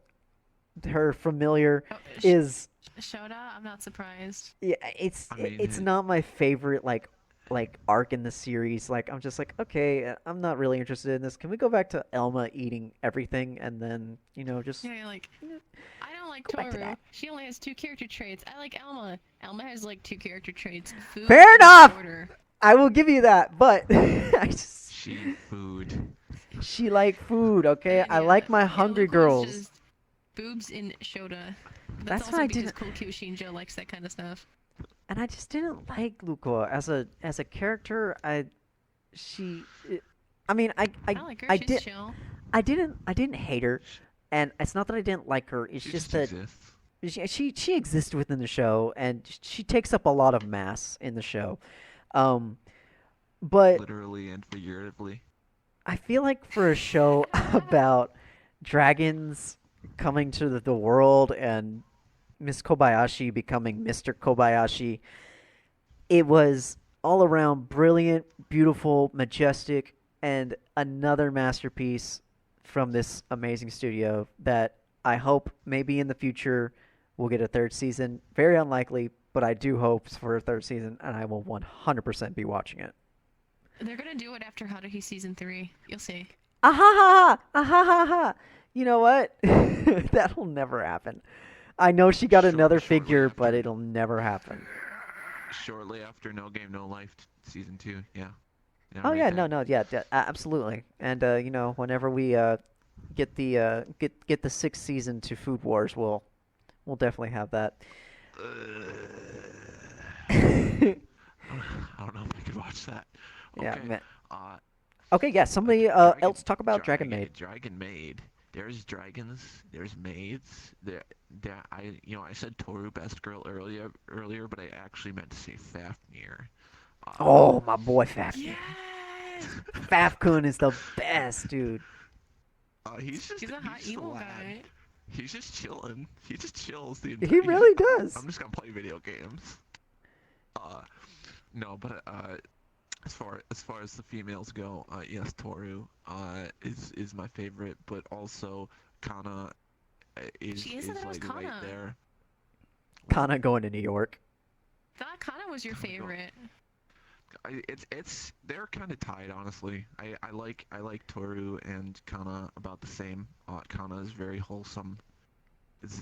her familiar Oh, is Shota? I'm not surprised. yeah, I it's mean, not my favorite like arc in the series. Like I'm just like, okay, I'm not really interested in this. Can we go back to Elma eating everything and then, just Yeah, like, I don't like go back to Toru. that. She only has two character traits. I like Elma. Elma has like two character traits. Food Fair and enough. order. I will give you that, but she food. she like food, okay? And I yeah, like my yeah, hungry Luca was girls. just boobs in Shota. That's That's why also I because didn't Cool Kyoshinjo likes that kind of stuff. and I just didn't like Luca as a character. She I mean, I like her. I She's did chill. I didn't hate her, and it's not that I didn't like her. It's She just just that exists. she exists within the show, and she takes up a lot of mass in the show. Um, but Literally and figuratively. I feel like for a show about dragons coming to the world and Miss Kobayashi becoming Mr. Kobayashi, it was all around brilliant, beautiful, majestic, and another masterpiece from this amazing studio that I hope maybe in the future we'll get a third season. Very unlikely, but I do hope for a third season, and I will 100% be watching it. They're gonna do it after Haruhi season 3. You'll see. Ah ha ha ha! Ah ha ha ha! You know what? That'll never happen. I know she got another Shortly figure, but after. it'll never happen. Shortly after No Game No Life season 2. Yeah. Yeah, Oh right yeah, there. no, yeah, absolutely. And whenever we get the get the sixth season to Food Wars, we'll definitely have that. I don't know if I could watch that. Yeah, Okay. man. Uh, Okay, yeah. Somebody Dragon, else talk about Dragon Maid. Dragon Maid. There's dragons. There's maids. I said Toru best girl earlier, but I actually meant to say Fafnir. Oh, my boy Fafnir. Yes! Fafkun is the best, dude. He's a hot just a emo lad. guy. He's just chilling. He just chills the He entire. really does. I'm just gonna play video games. No, but as far as the females go, yes, Toru is my favorite, but also Kana She is is the most like right Kana. there. Kana going to New York. Thought Kana was your Kana go- favorite. It's they're kind of tied, honestly. I like Toru and Kana about the same. Kana is very wholesome.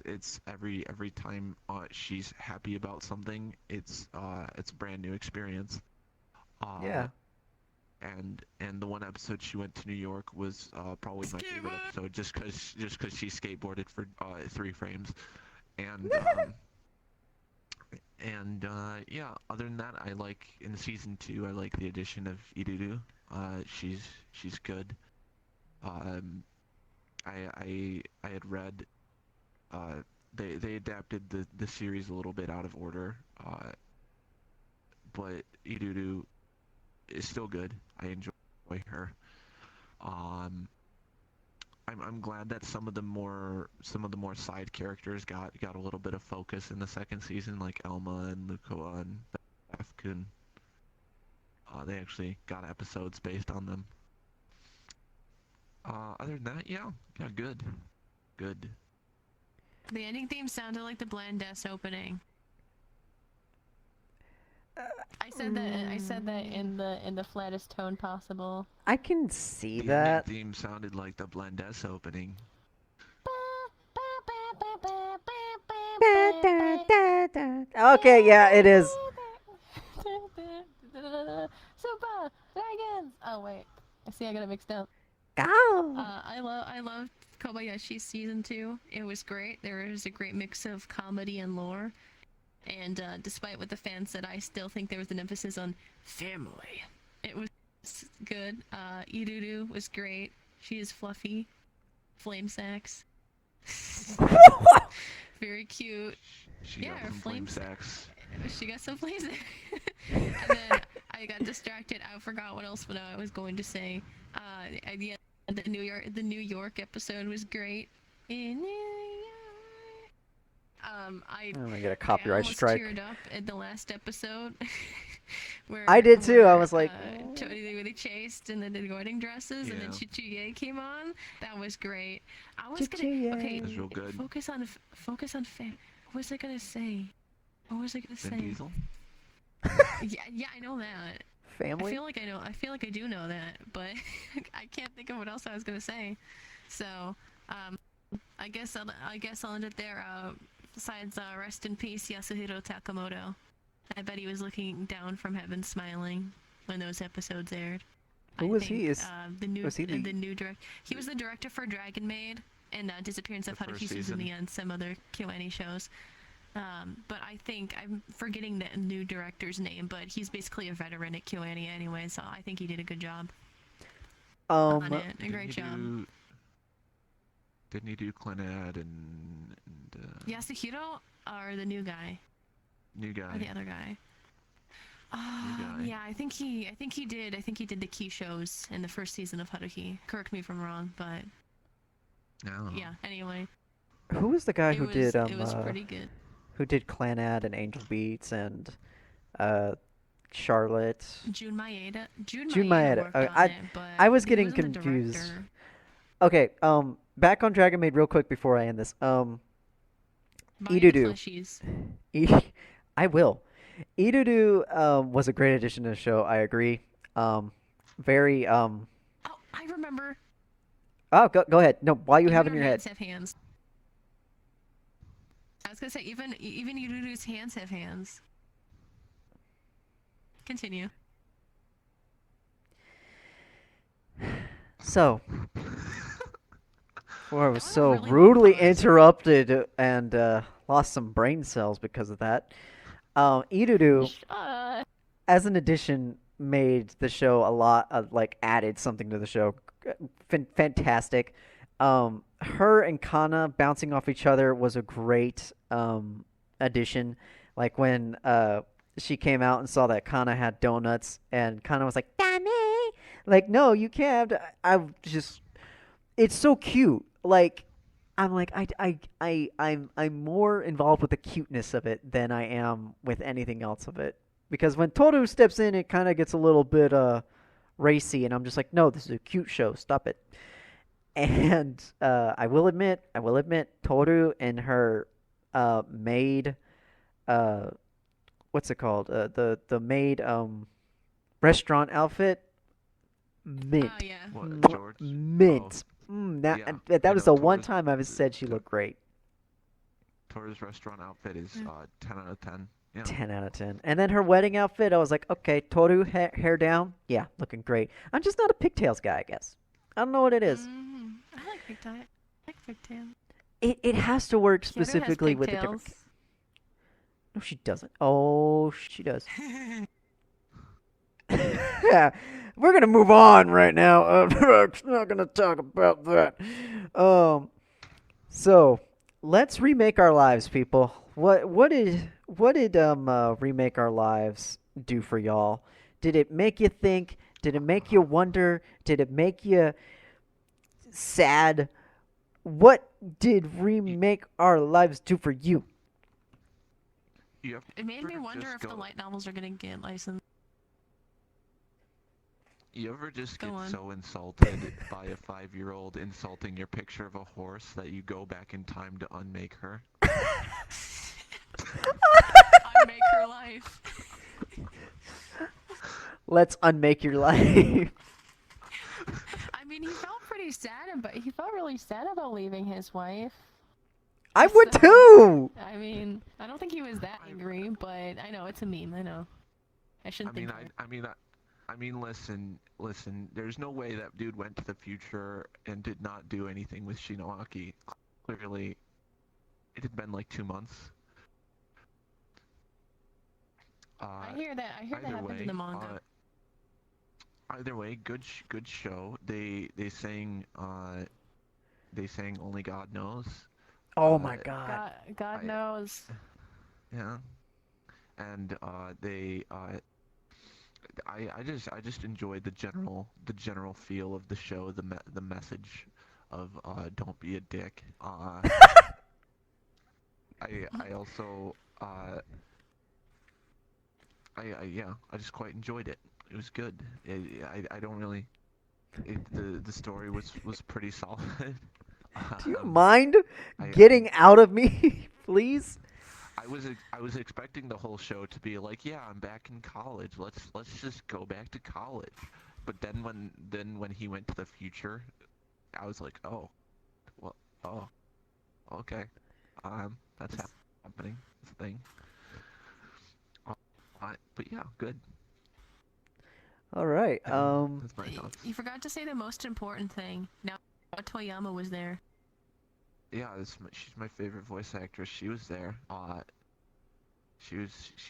It's every time she's happy about something, it's a brand new experience. Yeah. And the one episode she went to New York was probably my favorite episode, just cause she skateboarded for 3 frames, and yeah. Other than that, I like in season 2, I like the addition of Iruru. She's good. I had read they adapted the series a little bit out of order, but Iruru is still good. I enjoy her. Um, I'm glad that some of the more side characters got a little bit of focus in the second season, like Elma and Lukoa and Bafkun. They actually got episodes based on them. Other than that, yeah, good. The ending theme sounded like the Blandess opening. I said that in the flattest tone possible. I can see The that. ending theme sounded like the Blendess opening. Okay, yeah, it is. Super dragons. Oh wait, I see. I got it mixed up. Go. I love Kobayashi season 2. It was great. There was a great mix of comedy and lore. And despite what the fans said, I still think there was an emphasis on family. It was good. Irudu was great. She is fluffy. Flame sacks. Very cute. She Yeah, got her some flame flames- sacks. She got some flames. And then I got distracted. I forgot what else I was going to say. At the end, the New York episode was great. In New York. I'm gonna get a I copyright almost strike. teared up at the last episode. where I did too. I was like, they chased in the wedding dresses, and then Yeah. Chichuye came on. That was great. I was Chichuye. gonna okay. It was real good. Focus on What was I gonna say? What was I gonna Vin say? Diesel? Yeah, I know that. I family. feel like I know. I feel like I do know that, but I can't think of what else I was gonna say. So, I guess I'll end it there. Besides, rest in peace, Yasuhiro Takamoto. I bet he was looking down from heaven, smiling when those episodes aired. Who was he? Was he the- the new director? He was the director for Dragon Maid and Disappearance of The first Haruhi season. Suzumi and some other KyoAni shows. But I think I'm forgetting the new director's name, but he's basically a veteran at KyoAni anyway, so I think he did a good job on it. A great job. Didn't he do Clannad and Yasuhiro or the new guy? new guy? Or the other guy? guy. Yeah, I think he did. I think he did the key shows in the first season of Haruhi. Correct me if I'm wrong, but No. yeah. Anyway, Who was the guy it who was did it was pretty good. who did Clannad and Angel Beats and Charlotte? Jun Maeda. Jun Jun Maeda Maeda. worked Okay, on it, but I was he getting wasn't the confused. director. Okay, back on Dragon Maid real quick before I end this. Buy the Irudu. plushies. I will. Irudu was a great addition to the show. I agree. Very Oh, I remember. Oh, go ahead. No, while you Even have it in her your head. hands have hands. I was gonna say even Irudu's hands have hands. Continue. So, before I was That was a so really long rudely pause. interrupted and lost some brain cells because of that, Irudu, as an addition, made the show a lot like added something to the show. Fantastic. Her and Kana bouncing off each other was a great addition. Like when she came out and saw that Kana had donuts, and Kana was like, "Dame!" Like, no, you can't. It's so cute. Like, I'm like, I'm more involved with the cuteness of it than I am with anything else of it. Because when Toru steps in, it kind of gets a little bit racy, and I'm just like, no, this is a cute show. Stop it. And I will admit, Toru and her maid, what's it called? The maid restaurant outfit, mint, Oh yeah. What, George? mint. That was the one Toru's- time I've said she looked great. Toru's restaurant outfit is 10 out of 10. Yeah. 10 out of 10. And then her wedding outfit, I was like, okay, Toru, hair down. Yeah, looking great. I'm just not a pigtails guy, I guess. I don't know what it is. I like pigtail. I like pigtail. It has to work Kyoto has specifically with the different... pigtails. No, she doesn't. Oh, she does. Yeah, we're going to move on right now. I'm not going to talk about that. So, let's remake our lives, people. What did remake our lives do for y'all? Did it make you think? Did it make you wonder? Did it make you sad? What did remake our lives do for you? You It made me ever wonder just if the go- light novels are gonna get licensed. You ever just Go get on. so insulted by a 5-year-old insulting your picture of a horse that you go back in time to unmake her? I make her life. Let's unmake your life. I mean, he felt pretty sad, but he felt really sad about leaving his wife. I would So, too. I mean, I don't think he was that angry, but I know it's a meme. I know. I I shouldn't mean, think. I mean, listen. There's no way that dude went to the future and did not do anything with Shinoaki. Clearly, it had been like 2 months. I hear that. I hear that Either happens way, in the manga. good show. They sang "Only God Knows." Oh Uh, my god. God I knows. yeah, and I just enjoyed the general feel of the show, the message of don't be a dick. I also yeah, I just quite enjoyed it. It was good. I don't really. The story was pretty solid. Do you Um, mind I getting out of me, please? I was expecting the whole show to be like, yeah, I'm back in college. Let's just go back to college. But then when he went to the future, I was like, oh, well, oh, okay, that's happening. It's a thing. But yeah, good. All right. That's my thoughts. You forgot to say the most important thing. Now, Toyama was there. Yeah, she's my favorite voice actress. She was there. She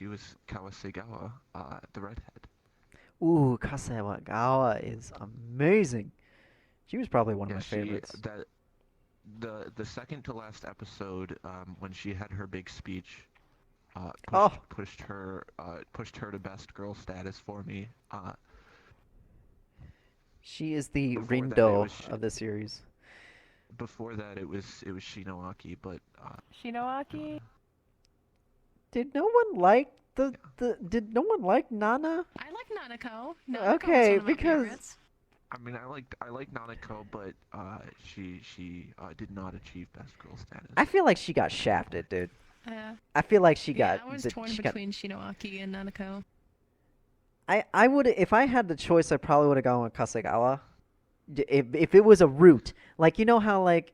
was Kawasegawa, the redhead. Ooh, Kasewagawa is amazing. She was probably one of Yeah, my favorites. the second to last episode, when she had her big speech, Oh, pushed her to best girl status for me. she is the Before that it Rindo was of the series. before that it was Shinoaki, but Shinoaki? Did no one like Did no one like Nana? I like Nanako. Nanako Okay, was one of my because favorites. I mean, I like Nanako, but she did not achieve best girl status. I feel like she got shafted, dude. Yeah. I feel like she Yeah, got. I was the- torn she got- between Shinoaki and Nanako. I would, if I had the choice, I probably would have gone with Kasegawa. If it was a route, like you know how like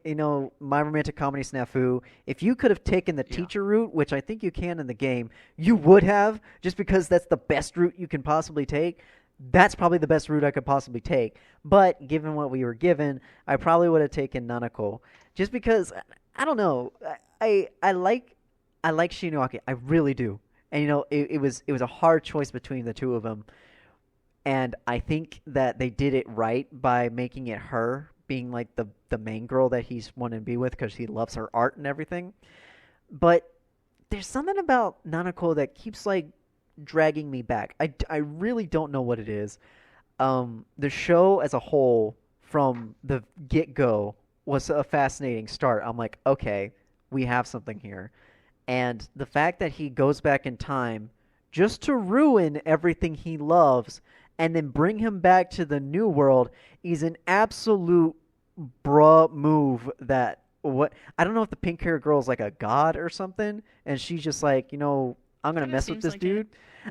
My Romantic Comedy Snafu, if you could have taken the Yeah. teacher route, which I think you can in the game, you would have, just because that's the best route you can possibly take. That's probably the best route I could possibly take. But given what we were given, I probably would have taken Nanako, just because I don't know. I like Shinoaki, I really do, and it was a hard choice between the two of them. And I think that they did it right by making it her being like the main girl that he's wanting to be with because he loves her art and everything. But there's something about Nanako that keeps like dragging me back. I really don't know what it is. The show as a whole, from the get go, was a fascinating start. I'm like, okay, we have something here. And the fact that he goes back in time just to ruin everything he loves and then bring him back to the new world is an absolute bruh move. That what I don't know if the pink hair girl is like a god or something, and she's just like, I'm gonna Kinda mess with seems this like dude.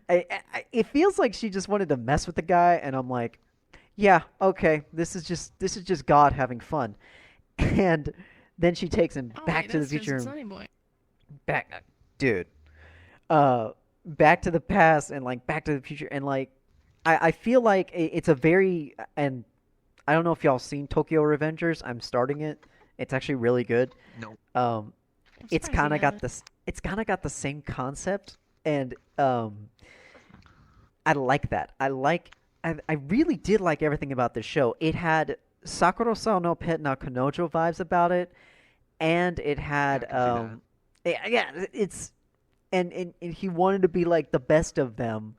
It feels like she just wanted to mess with the guy, and I'm like, yeah, okay, this is just God having fun. And then she takes him Oh, back wait, to the that's just future, Sunny Boy. back, dude, back to the past, and like back to the future, and like I feel like it's a very, and I don't know if y'all seen Tokyo Revengers. I'm starting it. It's actually really good. No. Um, I'm it's surprised you kind of got haven't. this. It's kind of got the same concept, and I like that. I really did like everything about this show. It had Sakura-san no Pet na Kanojo vibes about it, and it had Yeah, I can see yeah, it's and he wanted to be like the best of them,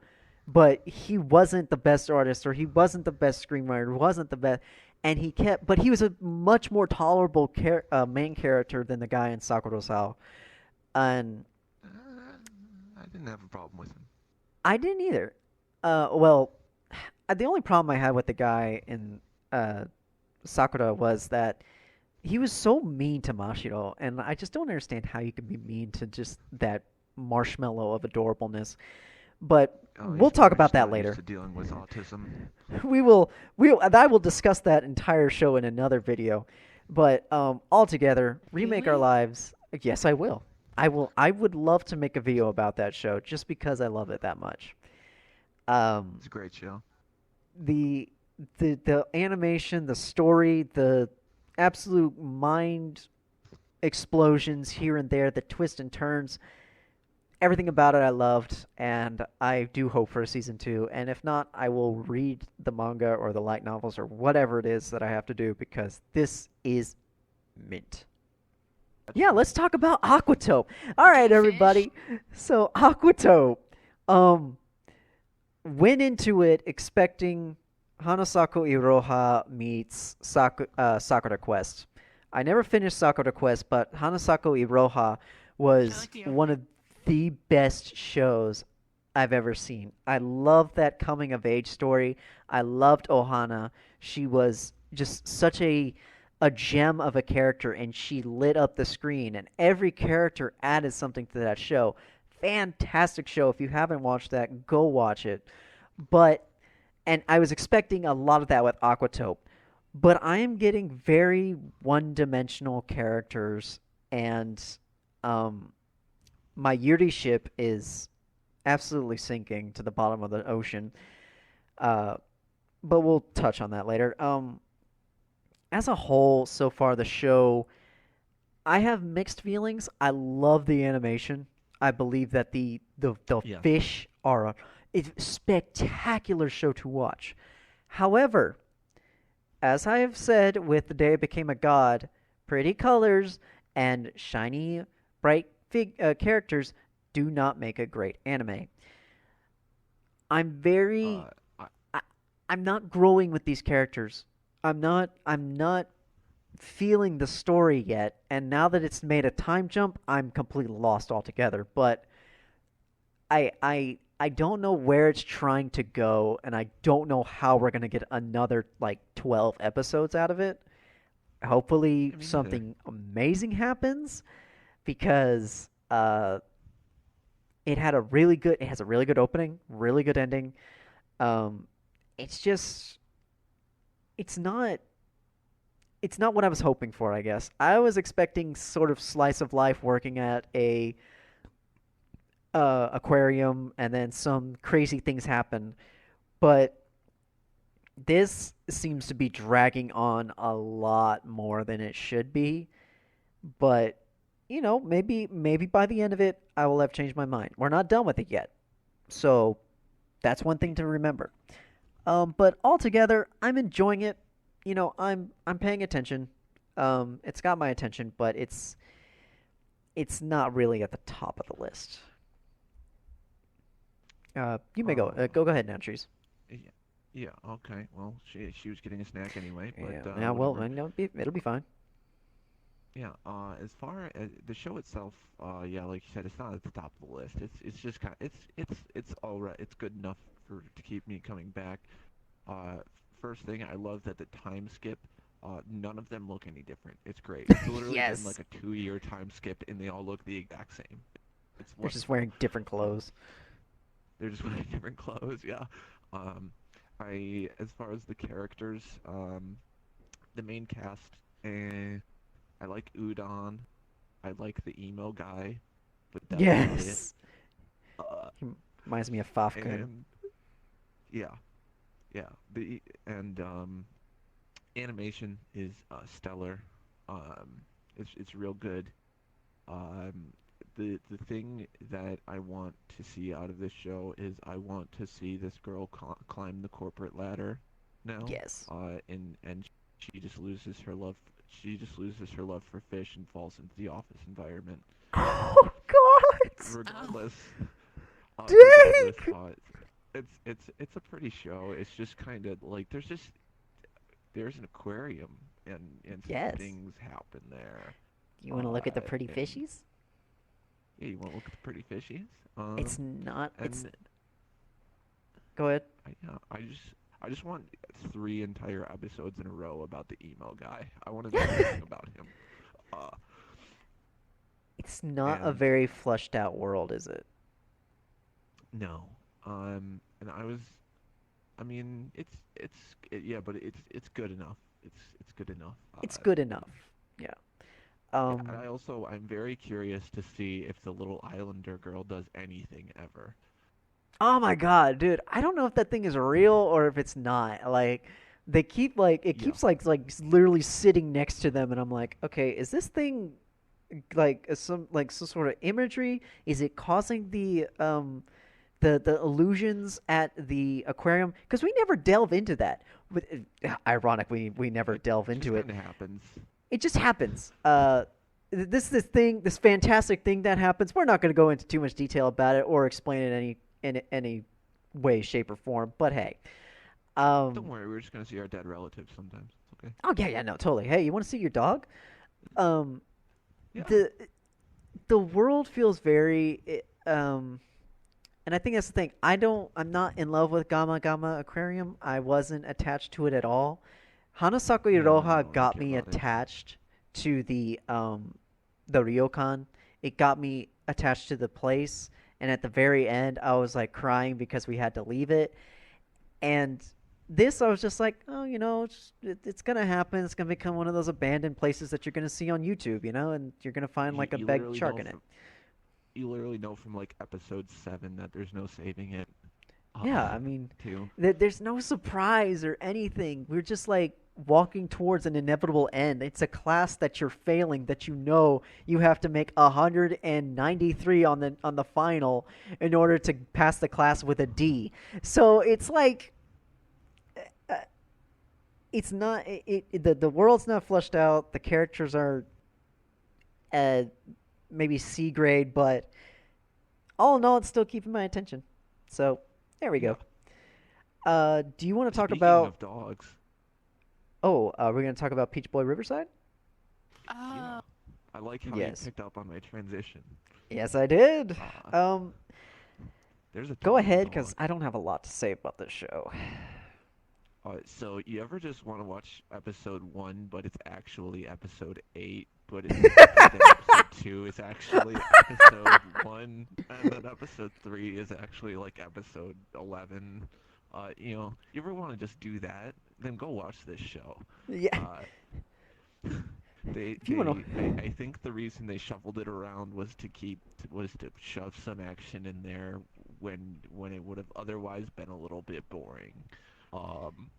but he wasn't the best artist, or he wasn't the best screenwriter, wasn't the best, and but he was a much more tolerable main character than the guy in Sakura-san. And I didn't have a problem with him. I didn't either. Well, the only problem I had with the guy in Sakura was that he was so mean to Mashiro, and I just don't understand how you can be mean to just that marshmallow of adorableness. But Oh, we'll he's talk probably about just that not later. used to dealing with autism. And I will discuss that entire show in another video. But altogether, remake our Really? lives. Yes, I will. I will. I would love to make a video about that show just because I love it that much. Um, It's a great show. the the animation, the story, the absolute mind explosions here and there, the twists and turns, everything about it I loved, and I do hope for a season two. And if not, I will read the manga or the light novels or whatever it is that I have to do because this is mint. That's Yeah, true. let's talk about Aquatope. All right, Fish. everybody. So Aquatope, um, went into it expecting Hanasako Iroha meets Sakura Quest. I never finished Sakura Quest, but Hanasako Iroha was like you. one of the best shows I've ever seen. I loved that coming of age story. I loved Ohana. She was just such a gem of a character, and she lit up the screen, and every character added something to that show. Fantastic show. If you haven't watched that, go watch it. But and I was expecting a lot of that with Aquatope, but I am getting very one-dimensional characters, and um, my Yuri ship is absolutely sinking to the bottom of the ocean. Uh, but we'll touch on that later. As a whole, so far the show, I have mixed feelings. I love the animation. I believe that the Yes. fish are a spectacular show to watch. However, as I have said with The Day I Became a God, pretty colors and shiny, bright characters do not make a great anime. I'm very Uh, I, I, I'm not growing with these characters. I'm not feeling the story yet, and now that it's made a time jump, I'm completely lost altogether. But I don't know where it's trying to go, and I don't know how we're gonna get another like 12 episodes out of it. Hopefully I mean, neither. something amazing happens because it has a really good opening, really good ending. Um, it's just it's not it's not what I was hoping for, I guess. I was expecting sort of slice of life working at a aquarium and then some crazy things happen, but this seems to be dragging on a lot more than it should be. But maybe by the end of it, I will have changed my mind. We're not done with it yet, so that's one thing to remember. But altogether, I'm enjoying it. I'm paying attention. It's got my attention, but it's not really at the top of the list. You may go. uh, Go ahead now, Trees. yeah, yeah, okay. Well, she was getting a snack anyway, Yeah. but Yeah. Well, whatever. it'll be fine. Yeah, as far as the show itself, yeah, like you said, it's not at the top of the list. It's just kind it's all right. It's good enough for to keep me coming back. Uh, First thing, I love that the time skip. None of them look any different. It's great. It's literally been Yes. like a 2-year time skip, and they all look the exact same. It's They're just wonderful. wearing different Uh, clothes. they're just wearing different clothes. Yeah. Um, as far as the characters, the main cast, I like Udon. I like the emo guy, but that's about it. Yes. Uh, He reminds me of Fafka. and yeah, yeah. The and animation is stellar. It's real good. Um, the thing that I want to see out of this show is I want to see this girl climb the corporate ladder now. Yes. And she just loses her love. She just loses her love for fish and falls into the office environment. Oh God! Regardless, regardless, Dang! it's a pretty show. It's just kind of like there's an aquarium and some Yes. things happen there. You want to look at the pretty And fishies? yeah, you want to look at the pretty fishies? It's not. It's. And Go ahead. yeah, I just want 3 entire episodes in a row about the emo guy. I want to know everything about him. Uh, It's not a and very flushed out world, is it? no, and I mean, yeah, but it's good enough. It's good enough. It's good enough. Yeah. Yeah, and Um, I'm very curious to see if the little Islander girl does anything ever. oh my god, dude! I don't know if that thing is real or if it's not. Like, they keep like it Yeah. keeps like literally sitting next to them, and I'm like, okay, is this thing some sort of imagery? Is it causing the illusions at the aquarium? Because we never delve into that. But ironic, we never It delve just into it. kind of happens. It just happens. This fantastic thing that happens. We're not going to go into too much detail about it or explain it any way, shape, or form. But hey, Don't um, worry, we're just gonna see our dead relatives sometimes. It's okay. oh yeah, yeah, no, totally. Hey, you want to see your dog? Um, Yeah. the the world feels very and I think that's the thing. I'm not in love with Gamma Gamma Aquarium. I wasn't attached to it at all. Hanasaku Yeah, I Iroha don't really got care me about it. attached to the ryokan. It got me attached to the place, and at the very end I was like crying because we had to leave it. And this I was just like, oh, it's gonna happen. It's gonna become one of those abandoned places that you're gonna see on YouTube, and you're gonna find You, like a you big literally shark know in it. from you literally know from like episode 7 that there's no saving it. Yeah, I mean, Too. there's no surprise or anything. We're just like walking towards an inevitable end. It's a class that you're failing, that you have to make 193 on the final in order to pass the class with a D. So it's like uh, it's not the world's not fleshed out. The characters are uh, maybe C grade, but all in all, it's still keeping my attention. So there we Yeah. go. Do you want to talk Speaking about? of dogs, Oh, we're gonna talk about Peach Boy Riverside. yeah, Oh, I like how you Yes, picked up on my transition. yes, I did. Uh, Um, there's go a ahead, because dog. I don't have a lot to say about this show. So you ever just want to watch episode 1, but it's actually episode 8, but then episode 2 is actually episode 1, and then episode 3 is actually like episode 11. You ever want to just do that? Then go watch this show. Yeah, Uh, if you want I think the reason they shuffled it around was to shove some action in there when it would have otherwise been a little bit boring. Um,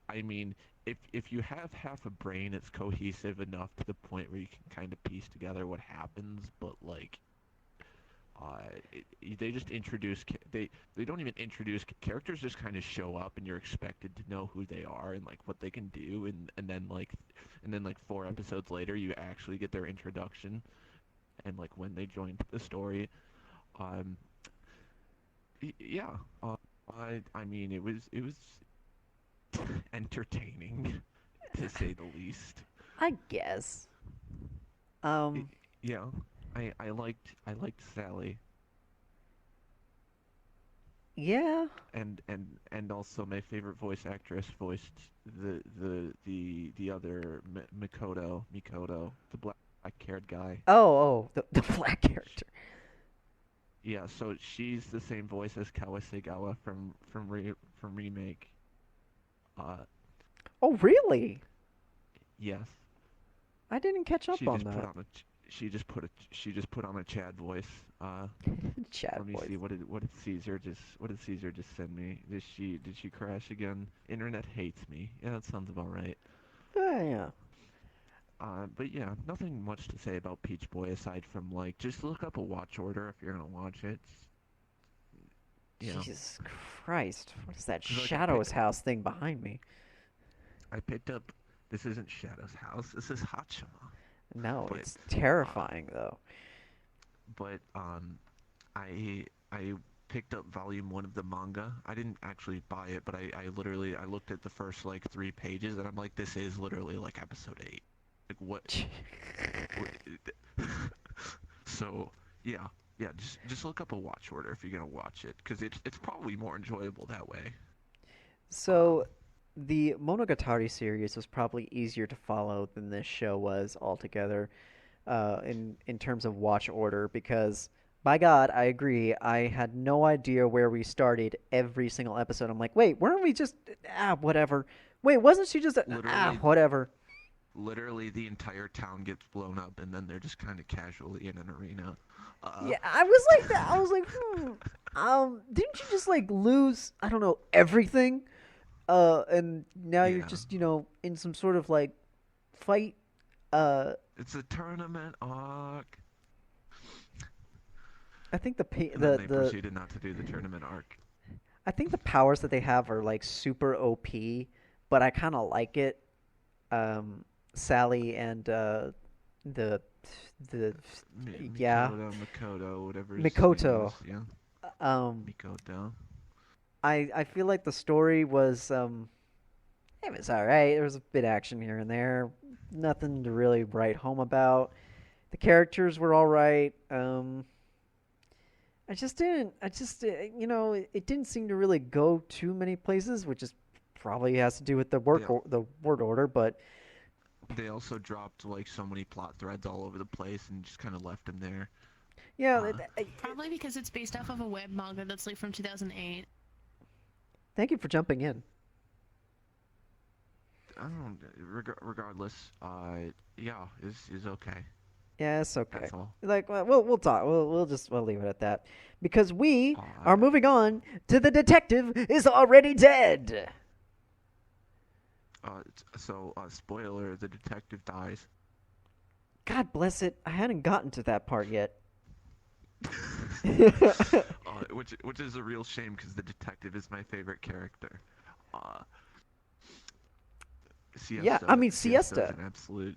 I mean, if you have half a brain, it's cohesive enough to the point where you can kind of piece together what happens. But like, they just they don't even introduce characters. Just kind of show up, and you're expected to know who they are and like what they can do, and then like 4 episodes later, you actually get their introduction and like when they joined the story. Um, yeah. I mean, it was entertaining, to say the least. I guess. I Um, yeah, I liked Sally, yeah. and also my favorite voice actress voiced the other Mikoto, the black-haired guy. Oh, the black Sh character. Yeah, so she's the same voice as Kawasegawa from Remake. Uh, Oh, really? yes. I didn't catch up She on just put that. on a she just put on a Chad voice. Chat Let me voice. see, what did Caesar just send me? Did she crash again? Internet hates me. Yeah, that sounds about right. Yeah. But yeah, nothing much to say about Peach Boy aside from like just look up a watch order if you're gonna watch it. You know, Jesus Christ! What is that 'cause like Shadows House thing behind me? I picked up. This isn't Shadow's house. This is Hachima. No, But it's uh, terrifying though. but I picked up volume 1 of the manga. I didn't actually buy it, but I literally I looked at the first like 3 pages and I'm like, this is literally like episode 8. Like what? So yeah, yeah. Just look up a watch order if you're gonna watch it, because it's probably more enjoyable that way. Um, So, the Monogatari series was probably easier to follow than this show was altogether, in terms of watch order, because by God, I agree. I had no idea where we started every single episode. I'm like, wait, weren't we just whatever? Wait, wasn't she just literally whatever? literally the entire town gets blown up, and then they're just kind of casually in an arena. Yeah, I was like that. I was like, didn't you just like lose? I don't know everything. And now you're Yeah. just in some sort of like fight. It's a tournament arc. I think And then they proceeded not to do the tournament arc. I think the powers that they have are like super OP, but I kind of like it. Sally and the yeah, Mikoto, whatever his name Mikoto. is. Yeah, Um, Mikoto. I feel like the story was it was all right. There was a bit of action here and there. Nothing to really write home about. The characters were all right. I just didn't. It didn't seem to really go too many places, which is probably has to do with the the word order. But They also dropped like so many plot threads all over the place and just kind of left them there. yeah, Probably because it's based off of a web manga that's like from 2008. thank you for jumping in. I don't. Regardless, yeah, is okay. Yeah, it's okay. That's all. Like, we'll talk. We'll leave it at that because we Uh, are moving on to the detective is already dead. Spoiler: the detective dies. God bless it. I hadn't gotten to that part yet. Which is a real shame because the detective is my favorite character. Siesta. Yeah, I mean Siesta Siesta.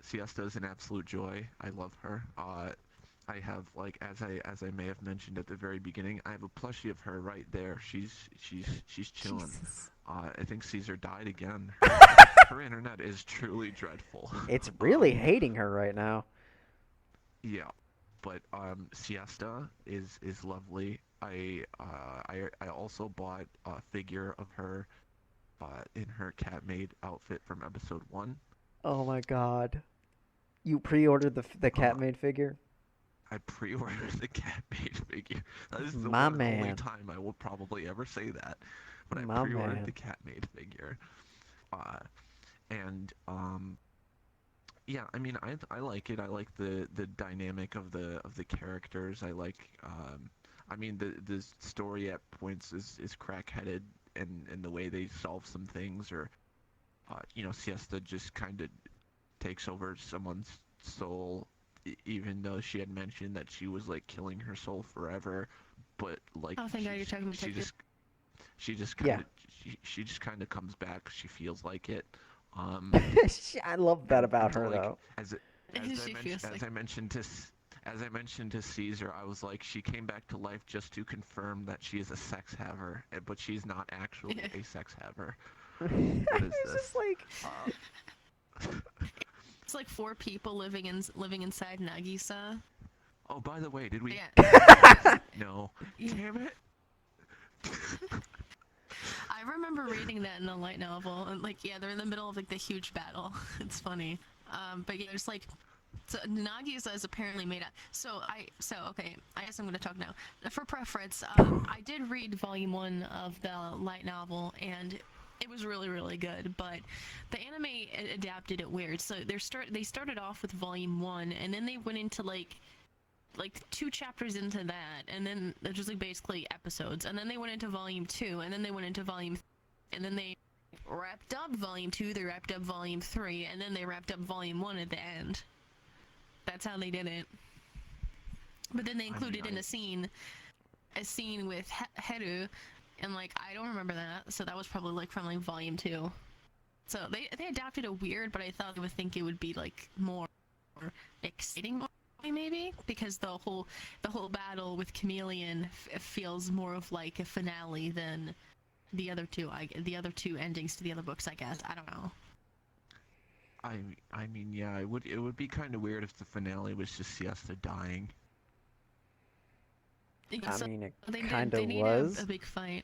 Siesta is an absolute joy. I love her. I have like as I may have mentioned at the very beginning, I have a plushie of her right there. She's chilling. Jesus. I think Caesar died again. Her internet is truly dreadful. It's really hating her right now. Yeah, but Siesta is lovely. I also bought a figure of her in her cat Maid outfit from episode 1. Oh my God. You pre-ordered the cat maid figure? I pre-ordered the cat Maid figure. That is the My one and only man. time I will probably ever say that. But I My pre-ordered man. the cat Maid figure. And yeah, I mean I like it. I like the dynamic of the characters. I like I mean the story at points is crack-headed and the way they solve some things, or Siesta just kind of takes over someone's soul, even though she had mentioned that she was like killing her soul forever, but like Oh, thank God you're talking about she detective. she just Yeah. kind of she just kind of comes back. She feels like it. I love that about her like, though. as She feels like- I mentioned to Caesar, I was like, she came back to life just to confirm that she is a sex haver, but she's not actually a sex haver. What is It's this? just like It's like 4 people living inside Nagisa. Oh, by the way, did we? Yeah. No. Yeah. Damn it. I remember reading that in a light novel, and like, yeah, they're in the middle of like the huge battle. It's funny. But yeah, it's like, so Nagisa is apparently made up. So okay, I guess I'm gonna talk now. For preference, I did read volume 1 of the light novel, and it was really, really good. But the anime adapted it weird. So they started off with volume 1, and then they went into like 2 chapters into that, and then they're just like basically episodes, and then they went into volume 2, and then they went into volume and then they wrapped up volume 2, they wrapped up volume 3, and then they wrapped up volume 1 at the end. That's how they did it. But then they included in a scene with Heru, and like I don't remember that, so that was probably like from like volume 2. So they adapted it weird, but I thought they would think it would be like more exciting, maybe, because the whole battle with Chameleon feels more of like a finale than the other two endings to the other books, I guess. I don't know. I mean, yeah, it would be kind of weird if the finale was just Siesta dying. I mean, it they kind of need was. a big fight.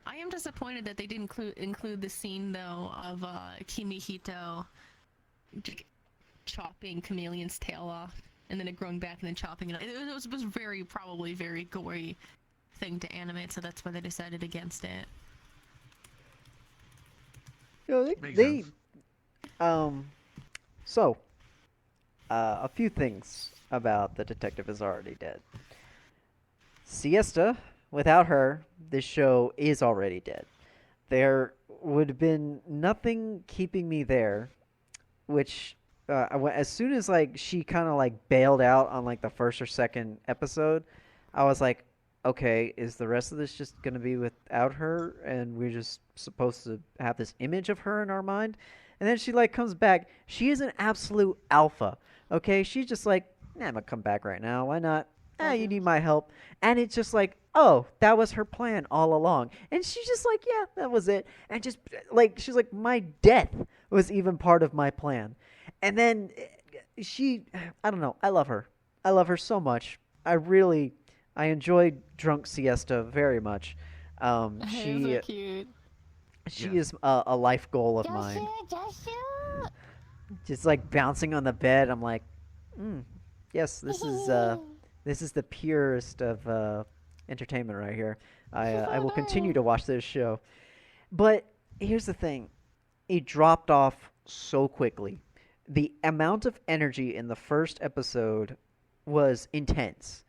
I am disappointed that they didn't include the scene though of Kimihito chopping Chameleon's tail off and then it growing back and then chopping it. It was probably very gory thing to animate, so that's why they decided against it. You know, Makes they sense. So, a few things about The Detective is Already Dead. Siesta, without her, this show is already dead. There would have been nothing keeping me there, which as soon as like she kind of like bailed out on like the first or second episode, I was like, okay, is the rest of this just gonna be without her, and we're just supposed to have this image of her in our mind? And then she like comes back. She is an absolute alpha. Okay, she's just like, nah, I'm gonna come back right now. Why not? You need my help. And it's just like, oh, that was her plan all along. And she's just like, yeah, that was it. And just like, she's like, my death was even part of my plan. And then I don't know, I love her. I love her so much. I enjoyed Drunk Siesta very much. It was She so cute. she Yeah. is a life goal of mine. Just like bouncing on the bed, I'm like, yes, this is the purest of entertainment right here. I will continue to watch this show. But here's the thing, it dropped off so quickly. The amount of energy in the first episode was intense,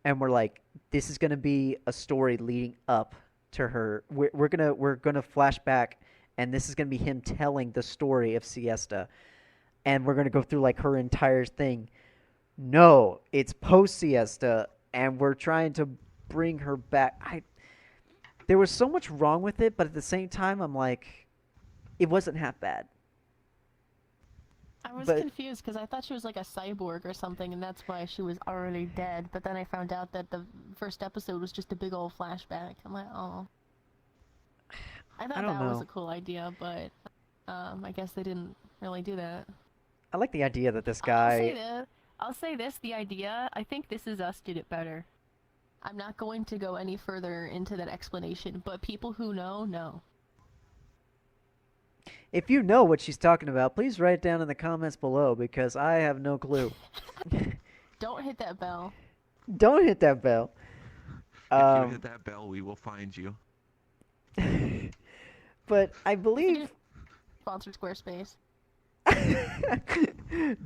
and we're like, this is gonna be a story leading up to her. We're gonna flash back, and this is gonna be him telling the story of Siesta, and we're gonna go through like her entire thing. No, it's post Siesta, and we're trying to bring her back. There was so much wrong with it, but at the same time, I'm like, it wasn't half bad. I was But confused because I thought she was like a cyborg or something, and that's why she was already dead. But then I found out that the first episode was just a big old flashback. I'm like, oh. I thought I don't that was know. a cool idea, but I guess they didn't really do that. I like the idea that this I'll say this, the idea, I think This Is Us did it better. I'm not going to go any further into that explanation, but people who know. if you know what she's talking about, please write it down in the comments below because I have no clue. Don't hit that bell. Don't hit that bell. If you Um, hit that bell, we will find you. but I believe Sponsored Squarespace.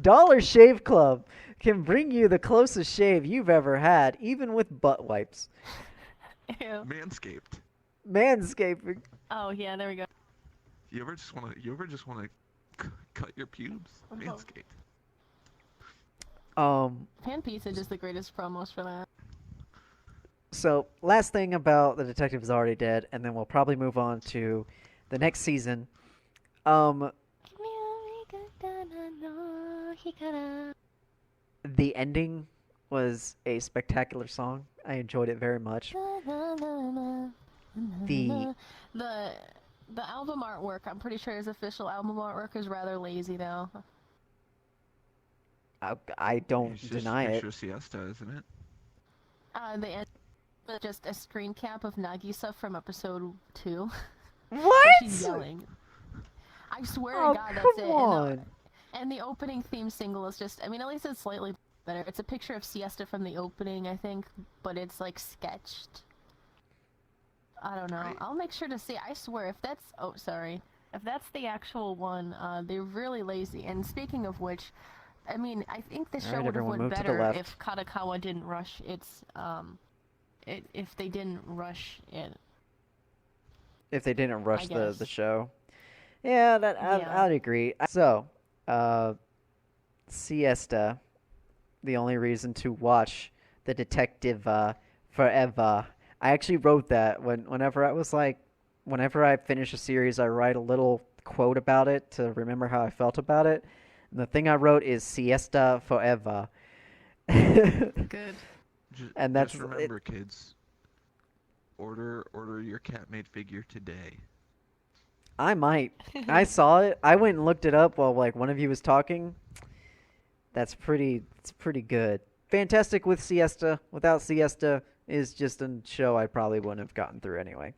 Dollar Shave Club can bring you the closest shave you've ever had, even with butt wipes. Ew. Manscaped. Manscaping. Oh yeah, there we go. You ever just wanna cut your pubes? Manscaped. Pan Pizza is the greatest promos for that. So last thing about The Detective is Already Dead, and then we'll probably move on to the next season. The ending was a spectacular song. I enjoyed it very much. The The album artwork, I'm pretty sure his official album artwork is rather lazy though. I don't It's just deny it. picture Siesta, isn't it? The end was just a screen cap of Nagisa from episode 2. What? She's yelling. I swear Oh, to God, that's come it. on. And the opening theme single is just, I mean, at least it's slightly better. It's a picture of Siesta from the opening, I think, but it's like sketched. I don't know. I'll make sure to see. I swear, if that's, oh, sorry. If that's the actual one, they're really lazy. And speaking of which, I mean, I think the show Alright, would have everyone went move to the better left. if Katakawa didn't rush its, if they didn't rush it. If they didn't rush the guess. show. Yeah, Yeah. I'd agree. So, Siesta, the only reason to watch The Detective forever. I actually wrote that whenever I finish a series, I write a little quote about it to remember how I felt about it. And the thing I wrote is Siesta forever. Good. And that's just remember, kids. Order your cat-made figure today. I might. I saw it. I went and looked it up while like one of you was talking. It's pretty good. Fantastic with Siesta. Without Siesta is just a show I probably wouldn't have gotten through anyway.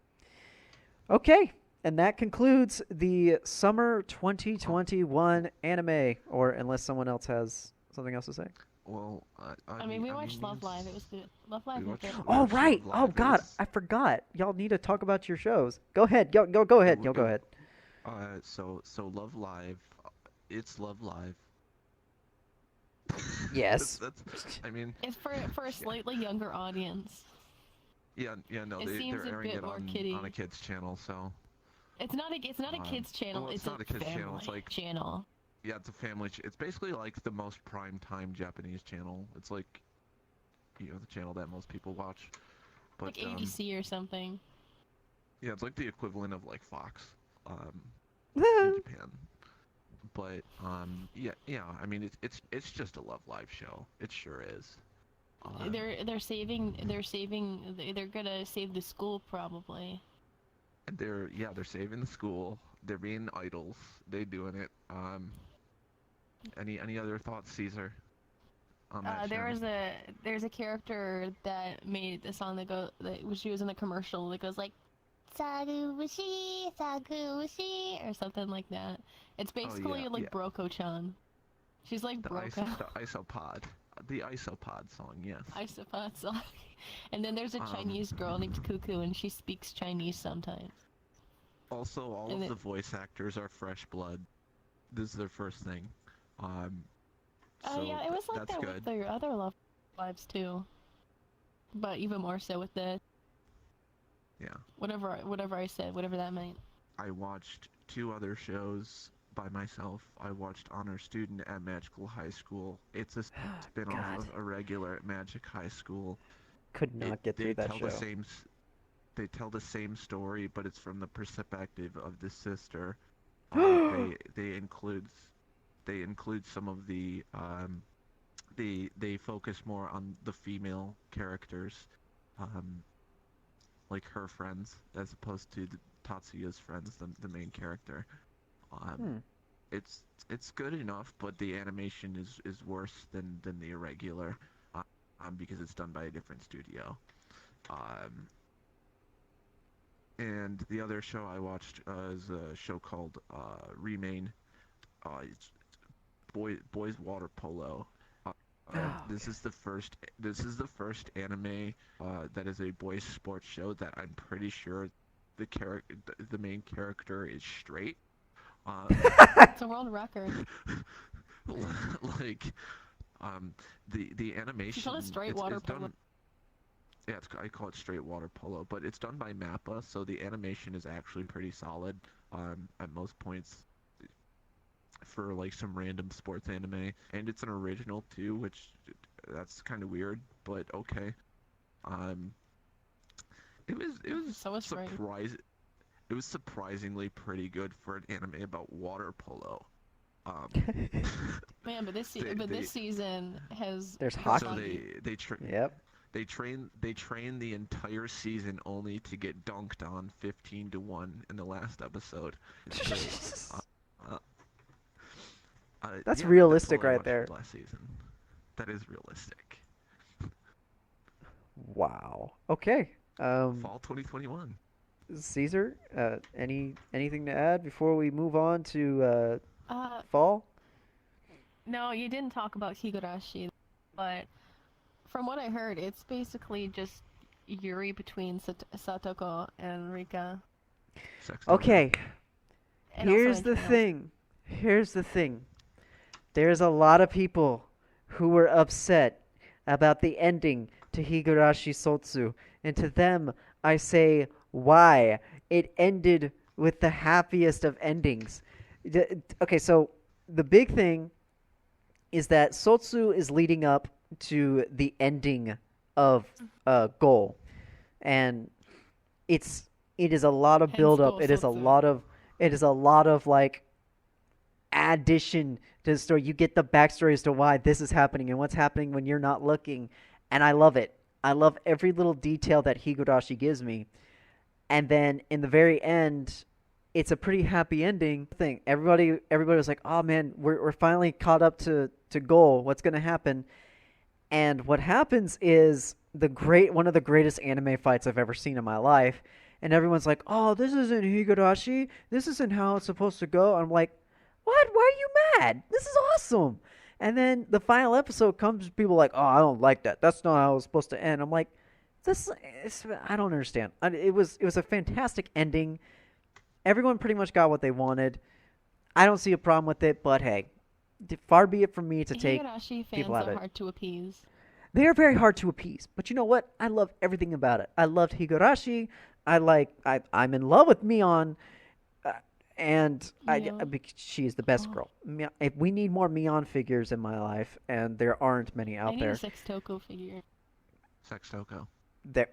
Okay, and that concludes the summer 2021 anime, or unless someone else has something else to say. Well, I mean, we watched Love Live. It was good. Love Live was good. Oh watched right. Love Oh Live. god, I forgot. Y'all need to talk about your shows. Go ahead. Go ahead. Y'all go ahead. So Love Live, it's Love Live. Yes. That's. I mean, It's for a slightly younger audience. yeah, no, It seems they're a airing bit it more on kiddie. a kids channel, so. It's not a kids channel. Well, it's It's not a a kids family channel. It's like, channel. yeah, it's a family. It's basically like the most prime time Japanese channel. It's like, the channel that most people watch. But Like ABC or something. yeah, it's like the equivalent of like Fox, in Hmm. Japan. But yeah. I mean, it's just a Love Live show. It sure is. They're gonna save the school probably. And they're saving the school. They're being idols. They doing it. Any other thoughts, Caesar? On that show? There's a character that made the song that she was in a commercial that goes like Sagushi, Sagushi or something like that. It's basically like yeah. Broko-chan. She's like Broco. The isopod song, yes. Isopod song. And then there's a Chinese girl named Cuckoo and she speaks Chinese sometimes. Also, all of the voice actors are fresh blood. This is their first thing. So Yeah, it was like that's that good. with their other Love Lives too. But even more so with the Yeah. whatever I said, whatever that meant. I watched 2 other shows by myself. I watched Honor Student at Magical High School. It's a spin-off God. of Irregular at Magic High School. Could not get through that show. They tell the same story, but it's from the perspective of the sister. They include some of the they focus more on the female characters, like her friends, as opposed to Tatsuya's friends, the main character. It's good enough, but the animation is worse than the Irregular, because it's done by a different studio. And the other show I watched is a show called Remain. It's boys water polo. This is the first anime that is a boys sports show that I'm pretty sure the main character is straight. It's a world record. Like, the animation. She called it straight water polo. Done, yeah, I call it straight water polo, but it's done by Mappa, so the animation is actually pretty solid. At most points, for like some random sports anime, and it's an original too, which that's kind of weird, but okay. It was So was right. It was surprisingly pretty good for an anime about water polo. Man, but this season has There's So hockey. Yep. they train the entire season only to get dunked on 15-1 in the last episode. That's yeah, realistic all I right watched there. Last season. That is realistic. Wow. Okay. Fall 2021. Caesar, anything to add before we move on to fall? No, you didn't talk about Higurashi, but from what I heard, it's basically just Yuri between Satoko and Rika. Sex Okay. And also Here's the anything else. thing. Here's the thing. There's a lot of people who were upset about the ending to Higurashi Sotsu, and to them I say, why? It ended with the happiest of endings. Okay, so the big thing is that Sotsu is leading up to the ending of Goal, and it is a lot of Hence build up. Goal It is a Sotsu. lot of like addition to the story. You get the backstory as to why this is happening and what's happening when you're not looking, and I love it. I love every little detail that Higurashi gives me. And then in the very end, it's a pretty happy ending thing. Everybody was like, "Oh man, we're finally caught up to Goal. What's gonna happen?" And what happens is one of the greatest anime fights I've ever seen in my life. And everyone's like, "Oh, this isn't Higurashi. This isn't how it's supposed to go." And I'm like, "What? Why are you mad? This is awesome." And then the final episode comes, people are like, "Oh, I don't like that. That's not how it's supposed to end." I'm like, I don't understand. It was a fantastic ending. Everyone pretty much got what they wanted. I don't see a problem with it, but hey, far be it from me to take Higurashi fans people out of are it. hard to appease. They are very hard to appease, but you know what? I love everything about it. I loved Higurashi. I'm in love with Mion, and Yeah. she is the best Oh. girl. If we need more Mion figures in my life, and there aren't many I out need a there. Sextoko figure. Sextoko. There.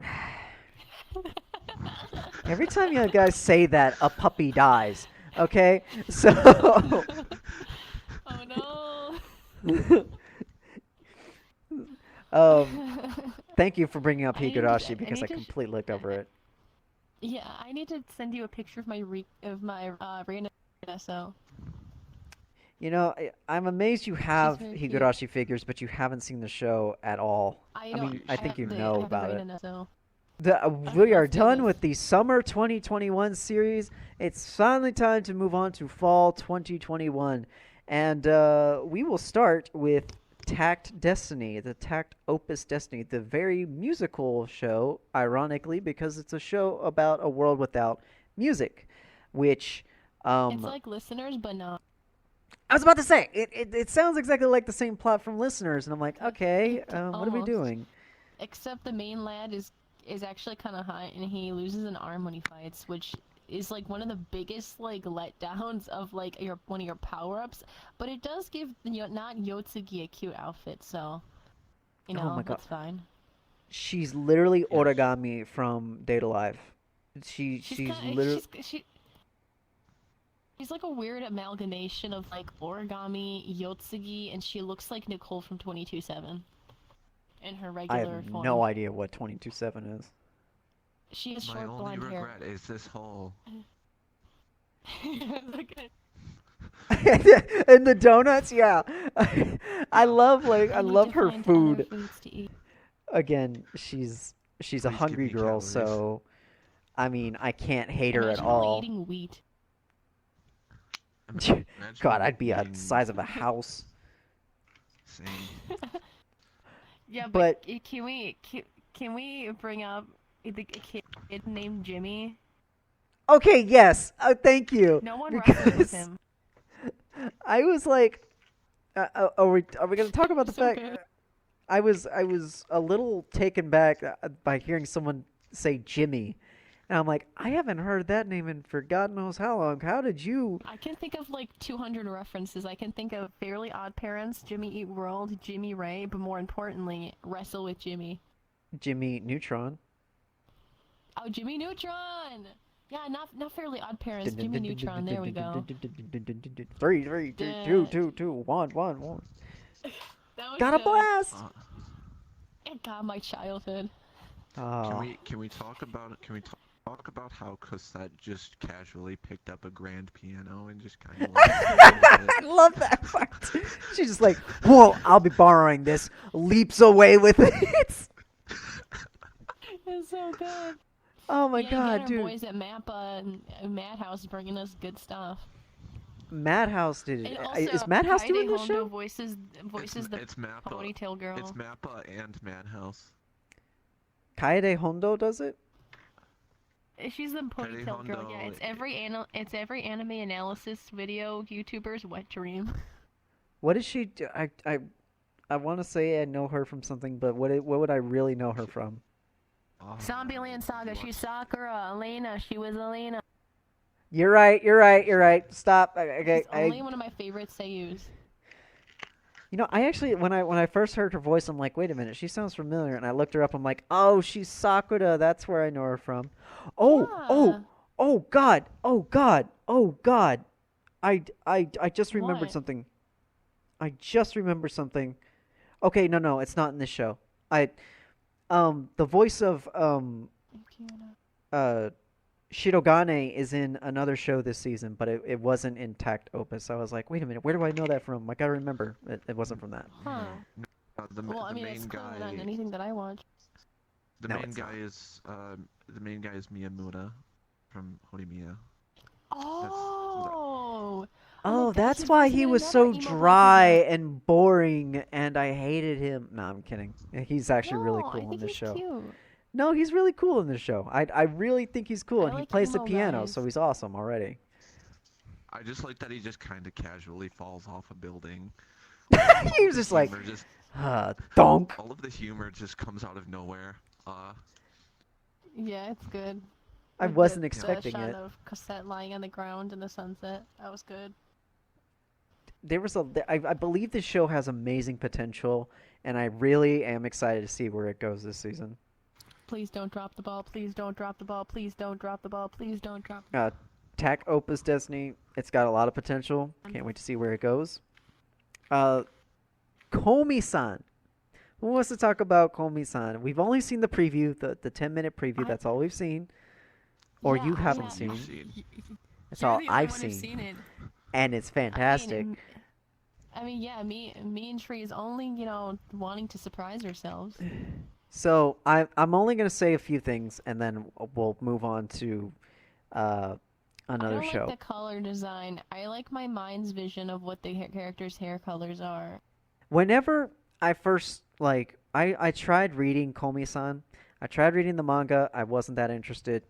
Every time you guys say that, a puppy dies. Okay, so. Oh Thank you for bringing up I need to- Higurashi I because need I to completely looked over it. Yeah, I need to send you a picture of my Reina. So You know, I'm amazed you have very cute. Higurashi figures, but you haven't seen the show at all. I I don't. mean, I think you have the- know I have the about it. Reina Nesso. We are Let's do done this. with the summer 2021 series. It's finally time to move on to fall 2021. And we will start with Tact Destiny, the Tact Opus Destiny, the very musical show, ironically, because it's a show about a world without music, which It's like listeners, but not. I was about to say, it sounds exactly like the same plot from Listeners, and I'm like, okay, what are we Almost. doing? Except the main lad is actually kind of hot, and he loses an arm when he fights, which is like one of the biggest like letdowns of like one of your power ups. But it does give not Yotsugi a cute outfit, so Oh my God. that's fine. She's literally Yes. Origami from Date Alive. She's literally. She's like a weird amalgamation of like Origami, Yotsugi, and she looks like Nicole from 22/7 in her I regular have form. no idea what 22/7 is. She has My short only blonde hair. regret is this whole. Okay. And the donuts, yeah. I love I need love to her find other food. foods to eat. Again, she's a Please give hungry me girl, calories. so I mean, I can't hate her at Imagine all. eating wheat. Imagine God, I'd be the eating- size of a house. Same. Yeah, But- Can we bring up the kid named Jimmy? Okay, yes. Thank you. No one wrestled with Because him. I was like, are we going to talk about the So fact? good. I was a little taken back by hearing someone say Jimmy, and I'm like, I haven't heard that name in for God knows how long. How did you? I can think of like 200 references. I can think of Fairly Odd Parents, Jimmy Eat World, Jimmy Ray, but more importantly, Wrestle with Jimmy. Jimmy Neutron. Oh, Jimmy Neutron! Yeah, not Fairly Odd Parents, Jimmy Neutron. There we go. 3, 3, 2, 2, 2, 1, 1, 1. That was Got a good. blast. It got my childhood. Oh. Can we talk about how Cosette just casually picked up a grand piano and just kind of I love that part. She's just like, whoa, I'll be borrowing this. Leaps away with it. It's so good. Oh my Yeah, God, again, dude. our boys at Mappa and Madhouse bringing us good stuff. Madhouse did And it. also, Is Madhouse Kaede doing this Hondo show? voices the it's Mappa. ponytail girl. It's Mappa and Madhouse. Kaede Hondo does it? She's the ponytail girl. Hondo, Yeah, it's every anime analysis video YouTuber's wet dream. What does she do? I want to say I know her from something, but what would I really know her from? Oh, Zombieland Saga. She's Sakura. Elena. She was Elena. You're right. Stop. Okay, She's only one of my favorite seiyus. You know, I actually when I first heard her voice, I'm like, wait a minute, she sounds familiar, and I looked her up. I'm like, oh, she's Sakura. That's where I know her from. Yeah. Oh God. I just remembered What? something. Okay, no, it's not in this show. The voice of Shirogane is in another show this season, but it wasn't in Tact Opus. I was like, wait a minute, where do I know that from? I gotta remember. It wasn't from that. Huh. The Well, I mean, main it's clearly guy. not in anything that I watch. The No, main it's guy is Miyamura from Horimiya. Oh. Oh, that's that's his why voice in he was another so emo dry version. and boring, and I hated him. No, I'm kidding. He's actually really No, I cool in think this he's show. Cute. No, he's really cool in this show. I really think he's cool, I and he like plays the emo piano, guys. so he's awesome already. I just like that he just kind of casually falls off a building. He All was the just like, humor just donk. all of the humor just comes out of nowhere. Yeah, it's good. I Like wasn't the expecting shot it. of Cosette lying on the ground in the sunset. That was good. I believe this show has amazing potential, and I really am excited to see where it goes this season. Please don't drop the ball. Please don't drop the ball. Please don't drop the ball. Please don't drop. Tak Opus Destiny, it's got a lot of potential. Can't wait to see where it goes. Komi-san. Who wants to talk about Komi-san? We've only seen the preview, the 10-minute preview. That's all we've seen. Or Yeah, you I haven't have- seen. That's You're all the only I've one who's seen. seen it. And it's fantastic. Yeah, me and Tree is only, wanting to surprise ourselves. So I'm only going to say a few things, and then we'll move on to another I don't show. like the color design. I like my mind's vision of what the characters' hair colors are. Whenever I first, I tried reading Komi-san. I tried reading the manga. I wasn't that interested.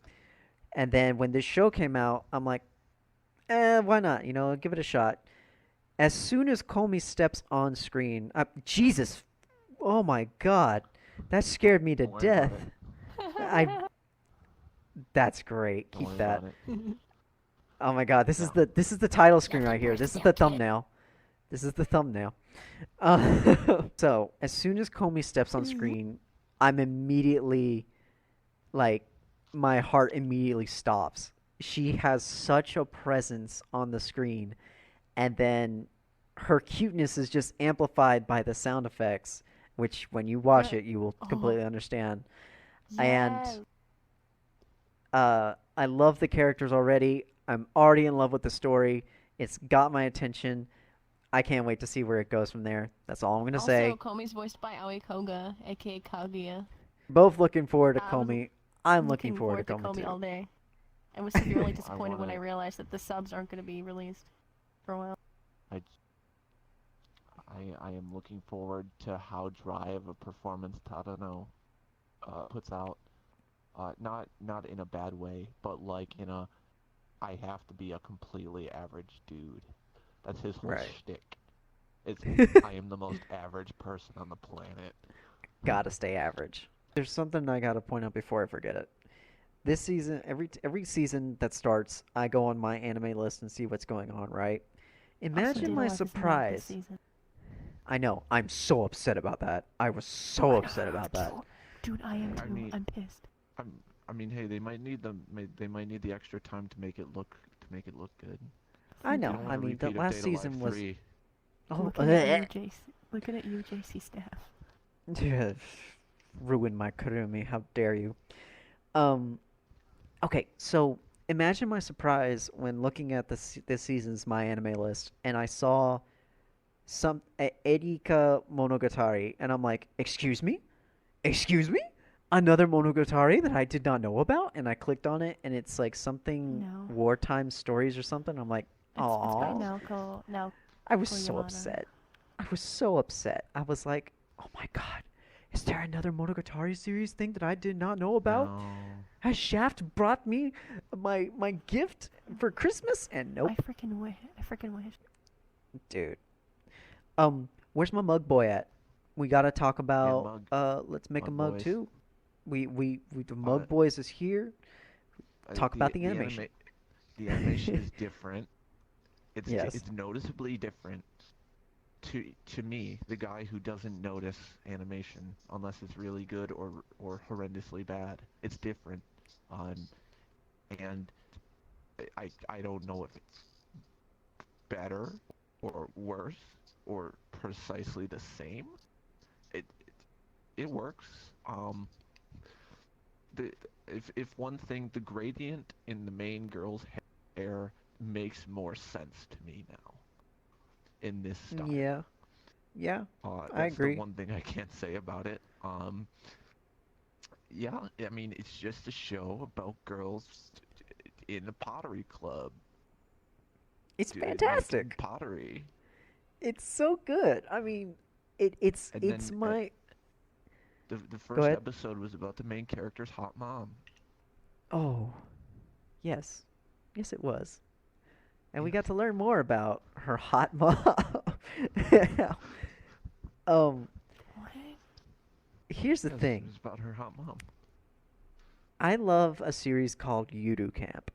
And then when this show came out, I'm like, why not? Give it a shot. As soon as Komi steps on screen, Jesus, oh my God, that scared me to Don't worry about death. That's great. Don't Keep worry that. about it. Oh my God, this is the title screen right here. This is the thumbnail. This is the thumbnail. So as soon as Komi steps on screen, I'm immediately, my heart immediately stops. She has such a presence on the screen, and then her cuteness is just amplified by the sound effects, which when you watch it, you will completely understand. Yes. And I love the characters already. I'm already in love with the story. It's got my attention. I can't wait to see where it goes from there. That's all I'm going to say. Also, Komi's voiced by Aoi Koga, aka Kaguya. Both looking forward to I was Komi. I'm looking forward to Komi Komi too. all day. I was severely disappointed when I wanna- realized that the subs aren't going to be released for a while. I am looking forward to how dry of a performance Tadano puts out. Not in a bad way, but like in a I have to be a completely average dude. That's his whole Right. shtick. It's I am the most average person on the planet. Gotta stay average. There's something I gotta point out before I forget it. This season, every season that starts, I go on my anime list and see what's going on. Right? Imagine Ditto my Life is not this surprise. season. I know. I'm so upset about that. I was so upset about that. Dude, I am too. mean- I'm pissed. I mean, hey, they might need the extra time to make it look good. I They know. don't I want a mean, the repeat of last Data season Life was. 3. Oh, Looking at you, JC staff. ruined my Kurumi. How dare you? Okay, so imagine my surprise when looking at this season's My Anime list, and I saw some Erika Monogatari, and I'm like, excuse me, another Monogatari that I did not know about, and I clicked on it, and it's like something No. wartime stories or something. I'm like, It's by oh, Naoko. I was so Koyamada. upset. I was so upset. I was like, oh my God, is there another Monogatari series thing that I did not know about? No. Has Shaft brought me my gift for Christmas? And nope, I freaking wish. dude. Where's my mug boy at? We gotta talk about let's make a Mug mug boys. too. We the mug Uh, boys is here. Talk about the animation. The animation is different. Yes. It's noticeably different. To me, the guy who doesn't notice animation unless it's really good or horrendously bad, it's different. And I don't know if it's better or worse or precisely the same. It works. If one thing, the gradient in the main girl's hair makes more sense to me now in this style. Yeah, yeah. That's I agree. the one thing I can't say about it. Yeah, I mean, it's just a show about girls in a pottery club. It's making fantastic. pottery. It's so good. I mean, it's And it's then, my The first ahead. episode was about the main character's hot mom. oh, yes, yes it was. and we Yeah. got to learn more about her hot mom. um, What? here's the Yes, it thing. was about her hot mom. I love a series called Yudu Camp.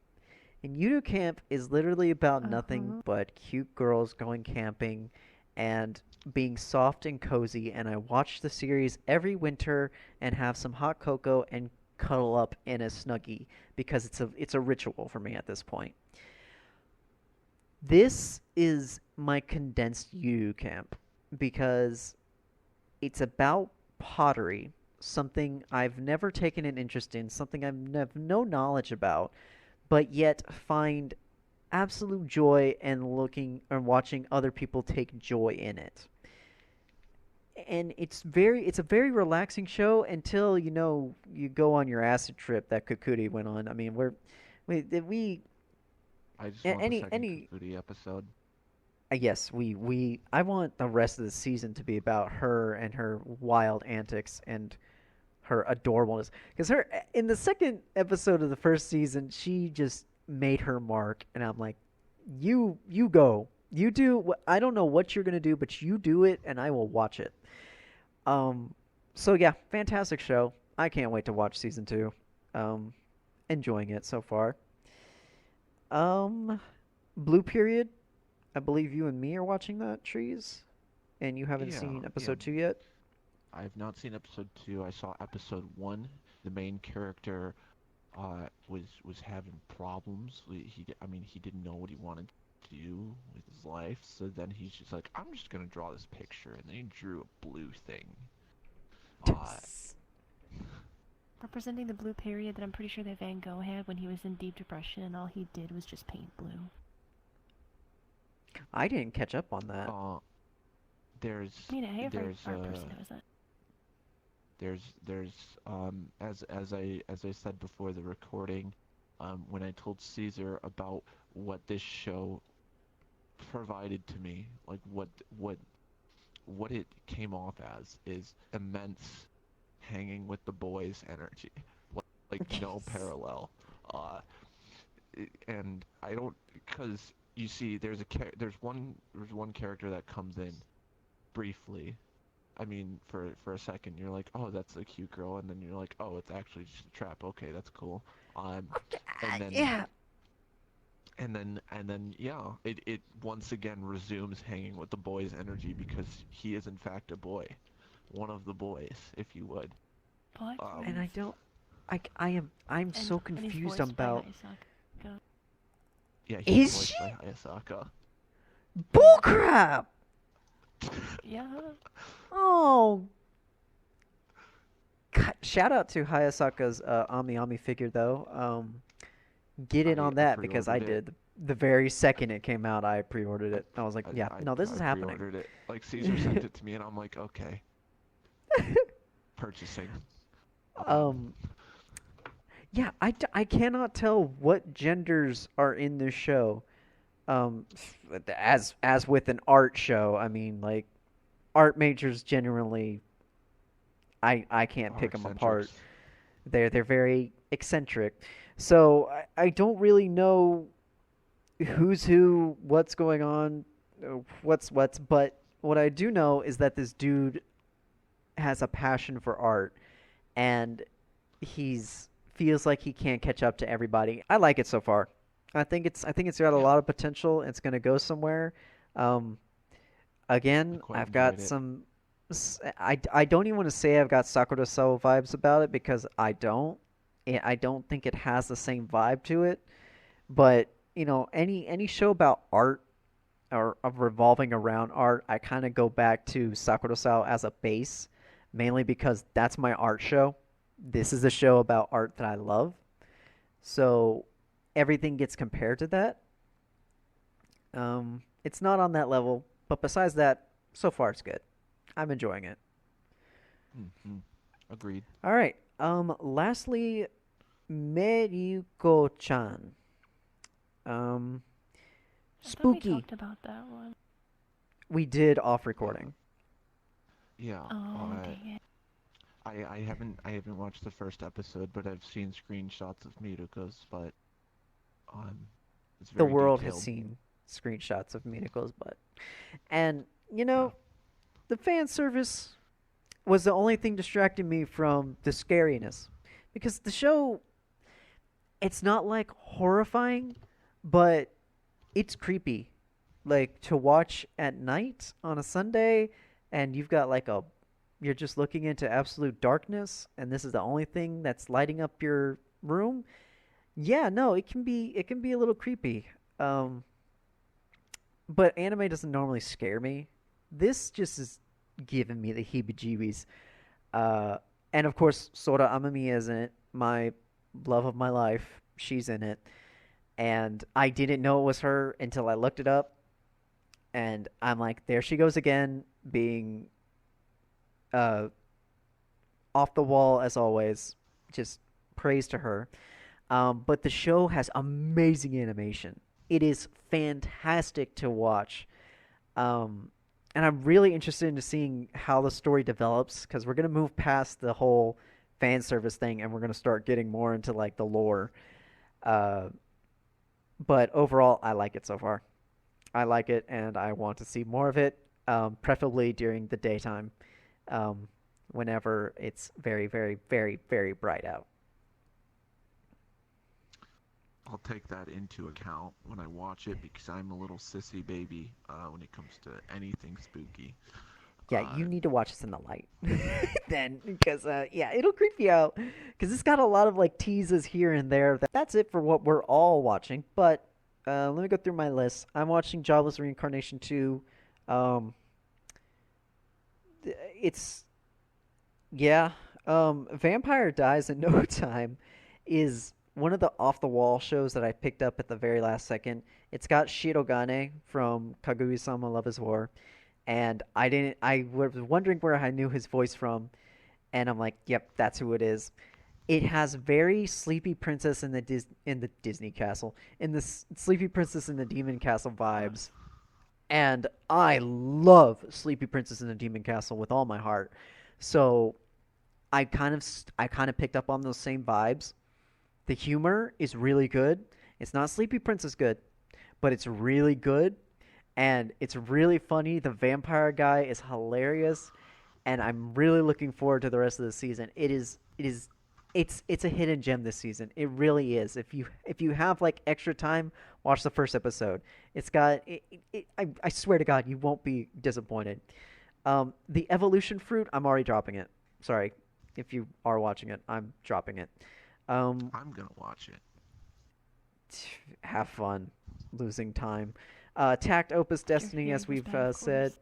And Yudu Camp is literally about nothing Uh-huh. but cute girls going camping and being soft and cozy. And I watch the series every winter and have some hot cocoa and cuddle up in a snuggie because it's a ritual for me at this point. This is my condensed Yudu Camp because it's about pottery, something I've never taken an interest in, something have no knowledge about, but yet find absolute joy and looking and watching other people take joy in it. And it's a very relaxing show until you go on your acid trip that Kukuri went on. I mean, we I just want the second any Kakudi episode. yes, we I want the rest of the season to be about her and her wild antics and her adorableness. Because her in the second episode of the first season, she just made her mark, and I'm like, you go, you do. I don't know what you're gonna do, but you do it, and I will watch it. Um, so yeah, fantastic show. I can't wait to watch season two. Um, enjoying it so far. Um, Blue Period. I believe you and me are watching that, Trees, and you haven't Yeah, seen yeah. episode two yet. I have not seen episode two. I saw episode one. The main character was having problems. I mean, he didn't know what he wanted to do with his life. So then he's just like, I'm just gonna draw this picture, and then he drew a blue thing. Uh, Representing the blue period that I'm pretty sure that Van Gogh had when he was in deep depression and all he did was just paint blue. I didn't catch up on that. uh, there's I mean, every there's art person knows that. there's as I said before the recording, when I told Caesar about what this show provided to me, like what it came off as is immense hanging with the boys energy, like no parallel. Uh, and I don't, because you see, there's one character that comes in briefly. I mean, for a second, you're like, oh, that's a cute girl, and then you're like, oh, it's actually just a trap. Okay, that's cool. And then Yeah, yeah, it once again resumes hanging with the boys' energy because he is in fact a boy, one of the boys, if you would. But and I don't. I'm so and he's confused voiced by about. Hayasaka. Yeah, he's Is voiced she? by Hayasaka. Bullcrap! Yeah. Oh, shout out to Hayasaka's Ami Ami figure though. Get in on I that because I pre-ordered it. did. The very second it came out, I pre-ordered it. I was like, yeah, no, this is I happening. pre-ordered it. Like Caesar sent it to me, and I'm like, okay, purchasing. Um, yeah, I cannot tell what genders are in this show. Um, as with an art show, I mean, like art majors generally, I can't Are pick them apart. eccentrics. They're very eccentric, so I don't really know who's who, what's going on, what's. But what I do know is that this dude has a passion for art, and he's feels like he can't catch up to everybody. I like it so far. I think it's got a Yeah, lot of potential. It's gonna go somewhere. Um, I again, quite I've enjoyed got it. some. I don't even want to say I've got Sakura Cell vibes about it because I don't. I don't think it has the same vibe to it. But any show about art or of revolving around art, I kind of go back to Sakura Sao as a base, mainly because that's my art show. This is a show about art that I love, so everything gets compared to that. It's not on that level, but besides that, so far it's good. I'm enjoying it. Hmm. Agreed. All right. Lastly, Meriko-chan. Um, I thought we Spooky. talked about that one. We did off Uh, recording. yeah. Oh, dang it. I haven't watched the first episode, but I've seen screenshots of Miruko's. But um, It's the very world has detailed. seen screenshots of Minako's butt. And, Yeah. the fan service was the only thing distracting me from the scariness. Because the show, it's not like horrifying, but it's creepy. Like to watch at night on a Sunday, and you've got like you're just looking into absolute darkness, and this is the only thing that's lighting up your room. Yeah, no, it can be a little creepy. Um, but anime doesn't normally scare me. This just is giving me the heebie-jeebies. Uh, and of course, Sora Amami is in it. My love of my life. She's in it. And I didn't know it was her until I looked it up. And I'm like, there she goes again, being uh, off the wall as always. Just praise to her. But the show has amazing animation. It is fantastic to watch. Um, and I'm really interested in seeing how the story develops because we're gonna move past the whole fan service thing and we're gonna start getting more into like the lore. Uh, but overall, I like it so far. I like it, and I want to see more of it, preferably during the daytime, um, whenever it's very, very, very, very bright out. I'll take that into account when I watch it because I'm a little sissy baby when it comes to anything spooky. Yeah, Uh, you need to watch this in the light then, because yeah, it'll creep you out. Because it's got a lot of like teases here and there. That's it for what we're all watching. But let me go through my list. I'm watching Jobless Reincarnation 2. Um, it's yeah. Vampire Dies in No Time is one of the off the wall shows that I picked up at the very last second. It's got Shirogane from Kaguya-sama Love is War, and I was wondering where I knew his voice from, and I'm like, yep, that's who it is. It has very Sleepy Princess in the Disney Castle, in the Sleepy Princess in the Demon Castle vibes, and I love Sleepy Princess in the Demon Castle with all my heart. So I kind of picked up on those same vibes. The humor is really good. It's not Sleepy Princess good, but it's really good and it's really funny. The vampire guy is hilarious, and I'm really looking forward to the rest of the season. It's a hidden gem this season. It really is. If you have like extra time, watch the first episode. It's got I swear to God, you won't be disappointed. The evolution fruit, I'm already dropping it. Sorry, if you are watching it, I'm dropping it. Um, I'm gonna watch it. have fun, losing time. Tact Opus Your Destiny, feelings as we've bad, of said.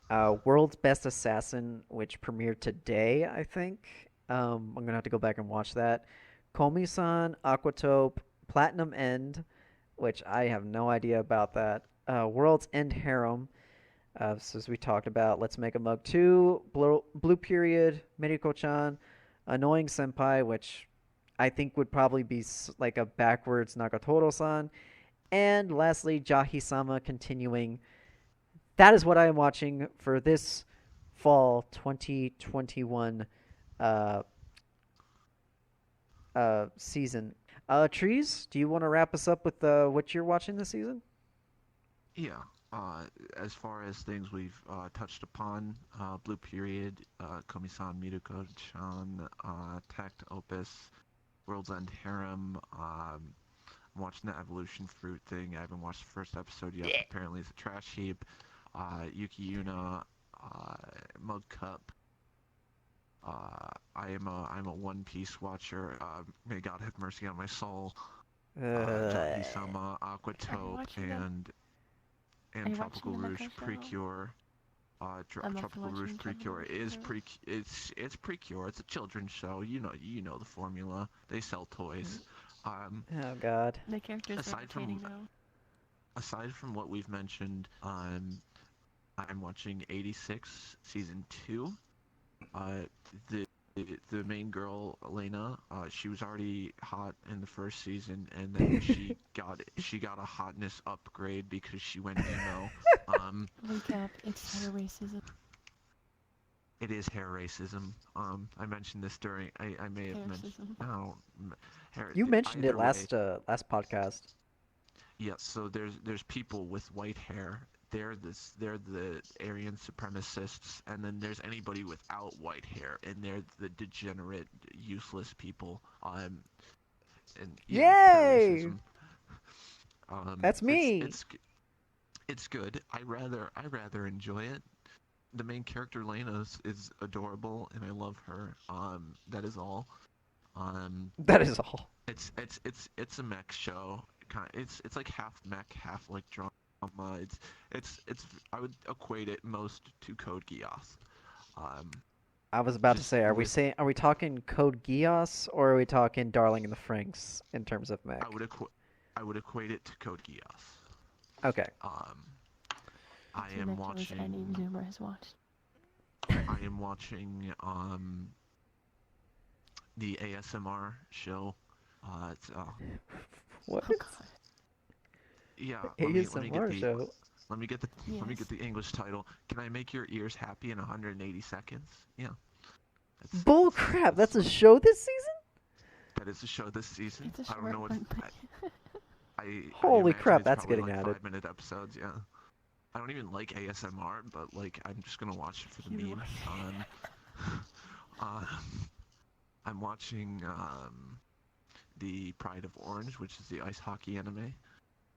course. World's Best Assassin, which premiered today, I think. I'm gonna have to go back and watch that. Komi-san, Aquatope, Platinum End, which I have no idea about that. World's End Harem, so as we talked about. Let's Make a Mug 2, Blue Period, Miriko-chan, Annoying Senpai, which I think would probably be like a backwards Nagatoro-san. And lastly, Jahi-sama continuing. That is what I am watching for this fall 2021 uh, season. Trees, do you want to wrap us up with what you're watching this season? Yeah. As far as things we've touched upon, Blue Period, Komi-san, Miruko-chan, Tact Opus, World's End Harem. I'm watching the Evolution Fruit thing. I haven't watched the first episode yet. But apparently, it's a trash heap. Yuki Yuna, Mug Cup. I'm a One Piece watcher. May God have mercy on my soul. Jahi-sama, Are you Aquatope, watching them? and Are you Tropical watching the Rouge Mecha show? Precure. I'm also Tropical Rouge watching Precure Tropical is Fruit. it's Precure. It's a children's show. You know the formula. They sell toys. Um, Oh God. The characters are aside entertaining from though. aside from what we've mentioned, I'm watching 86 season 2. Uh, the the main girl Elena, she was already hot in the first season, and then she got a hotness upgrade because she went emo. Um, Recap, it's her racism. it is hair racism. I mentioned this during. I may have mentioned. Haircism. No, hair. You mentioned it Either way, last podcast. yeah. So there's people with white hair. They're the Aryan supremacists, and then there's anybody without white hair, and they're the degenerate, useless people. And yeah, hair Yay! racism. That's me. It's good. I rather enjoy it. The main character Lena is adorable, and I love her. That is all. Um, That is all. it's a mech show. It's like half mech, half like drama. It's I would equate it most to Code Geass. Um, I was about to just say, with are we talking Code Geass or are we talking Darling in the Franxx in terms of mech? I would equate it to Code Geass. Okay. Um, I That's am ridiculous. Any watching Zoomer has watched. I am watching the ASMR show. It's What? Oh god. yeah. Let me get ASMR the show. let me get Yes. the English title. Can I make your ears happy in 180 seconds? Yeah. It's, Bull it's, crap! it's That's a show this season? that is a show this season. It's a I don't know short what one, but I Holy imagine crap, it's that's probably getting like added. 5-minute episodes. Yeah. I don't even like ASMR, but like I'm just gonna watch it for the You memes. Um, I'm watching the Pride of Orange, which is the ice hockey anime,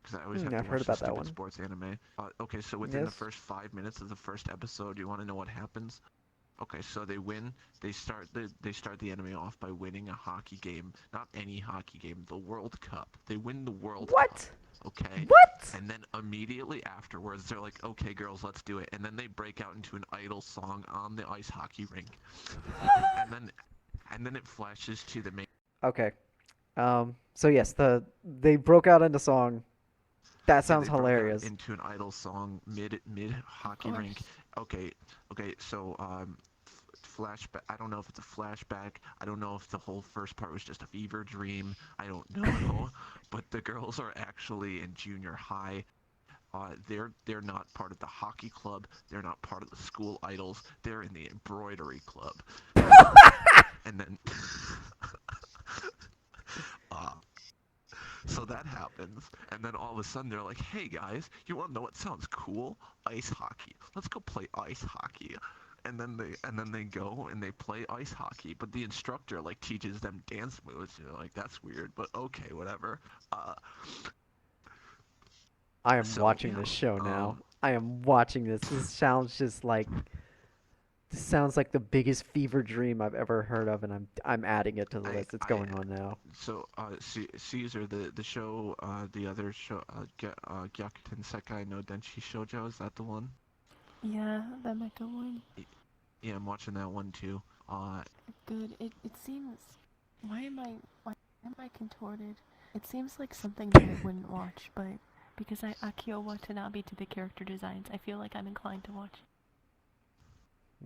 because I always have I've to heard watch the about that stupid one. sports anime. Okay, so within the Yes. first 5 minutes of the first episode, you want to know what happens? Okay, so they win. They start the anime off by winning a hockey game. Not any hockey game, the World Cup. They win the World Cup. What? Okay. What? And then immediately afterwards, they're like, "Okay, girls, let's do it." And then they break out into an idol song on the ice hockey rink. And then it flashes to the main. Okay. So yes, they broke out into song. That Yeah, sounds they broke out hilarious. into an idol song mid hockey rink. Okay, so flashback. I don't know if it's a flashback. I don't know if the whole first part was just a fever dream. I don't know. But the girls are actually in junior high. They're not part of the hockey club. They're not part of the school idols. They're in the embroidery club. And then, uh, so that happens, and then all of a sudden they're like, "Hey guys, you want to know what sounds cool? Ice hockey. Let's go play ice hockey." And then they go and they play ice hockey, but the instructor like teaches them dance moves. And you're like, "That's weird," but okay, whatever. I am So watching yeah, this show now. um, I am watching this. This sounds like the biggest fever dream I've ever heard of, and I'm adding it to the I list. It's I going on now. so Caesar, the show, the other show, Gyakuten Sekai no Denshi Shoujo, is that the one? yeah, that mecha one. Yeah, I'm watching that one too. Good. It seems. Why am I contorted? It seems like something that I wouldn't watch, but because Akio Watanabe did the character designs, I feel like I'm inclined to watch.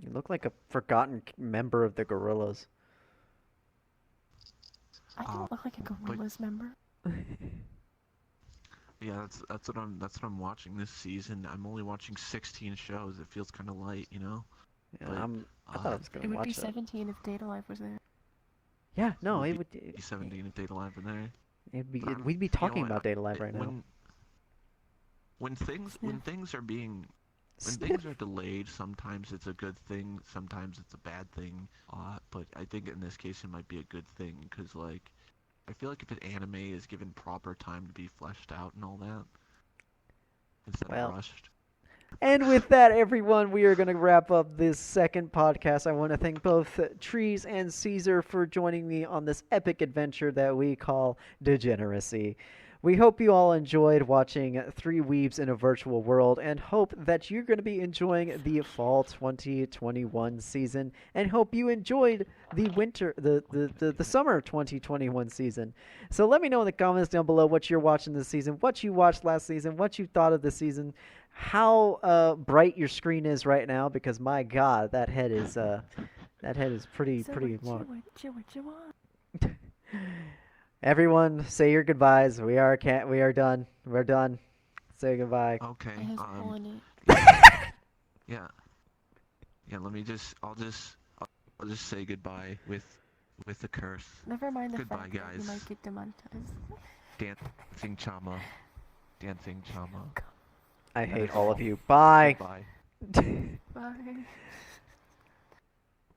You look like a forgotten member of the Gorillas. I don't look like a Gorillaz member. Yeah, that's what I'm watching this season. I'm only watching 16 shows. It feels kind of light, you know. Yeah, But, I thought I was It gonna would be watch that. 17 if Data Life was there. Yeah, no, would it be would. 17 if Data Live in there. But We'd be you know talking what, about Data Live right now. When things are being when Sniff. things are delayed, sometimes it's a good thing, sometimes it's a bad thing. But I think in this case it might be a good thing because like I feel like if an anime is given proper time to be fleshed out and all that instead Well, of rushed. And with that, everyone, we are going to wrap up this second podcast. I want to thank both Trees and Caesar for joining me on this epic adventure that we call Degeneracy. We hope you all enjoyed watching Three Weebs in a Virtual World and hope that you're going to be enjoying the fall 2021 season and hope you enjoyed the summer 2021 season. So let me know in the comments down below what you're watching this season, what you watched last season, what you thought of the season, how bright your screen is right now because my god, that head is pretty So pretty what long. you want? Everyone, say your goodbyes. We are done. We're done. Say goodbye. Okay. It has a hole in it. Yeah. Yeah, I'll just say goodbye with the curse. Never mind the Goodbye, fact that you guys. might get demonetized. Dancing Chama. Dancing Chama. I That hate is all of you. Bye. Goodbye. Bye.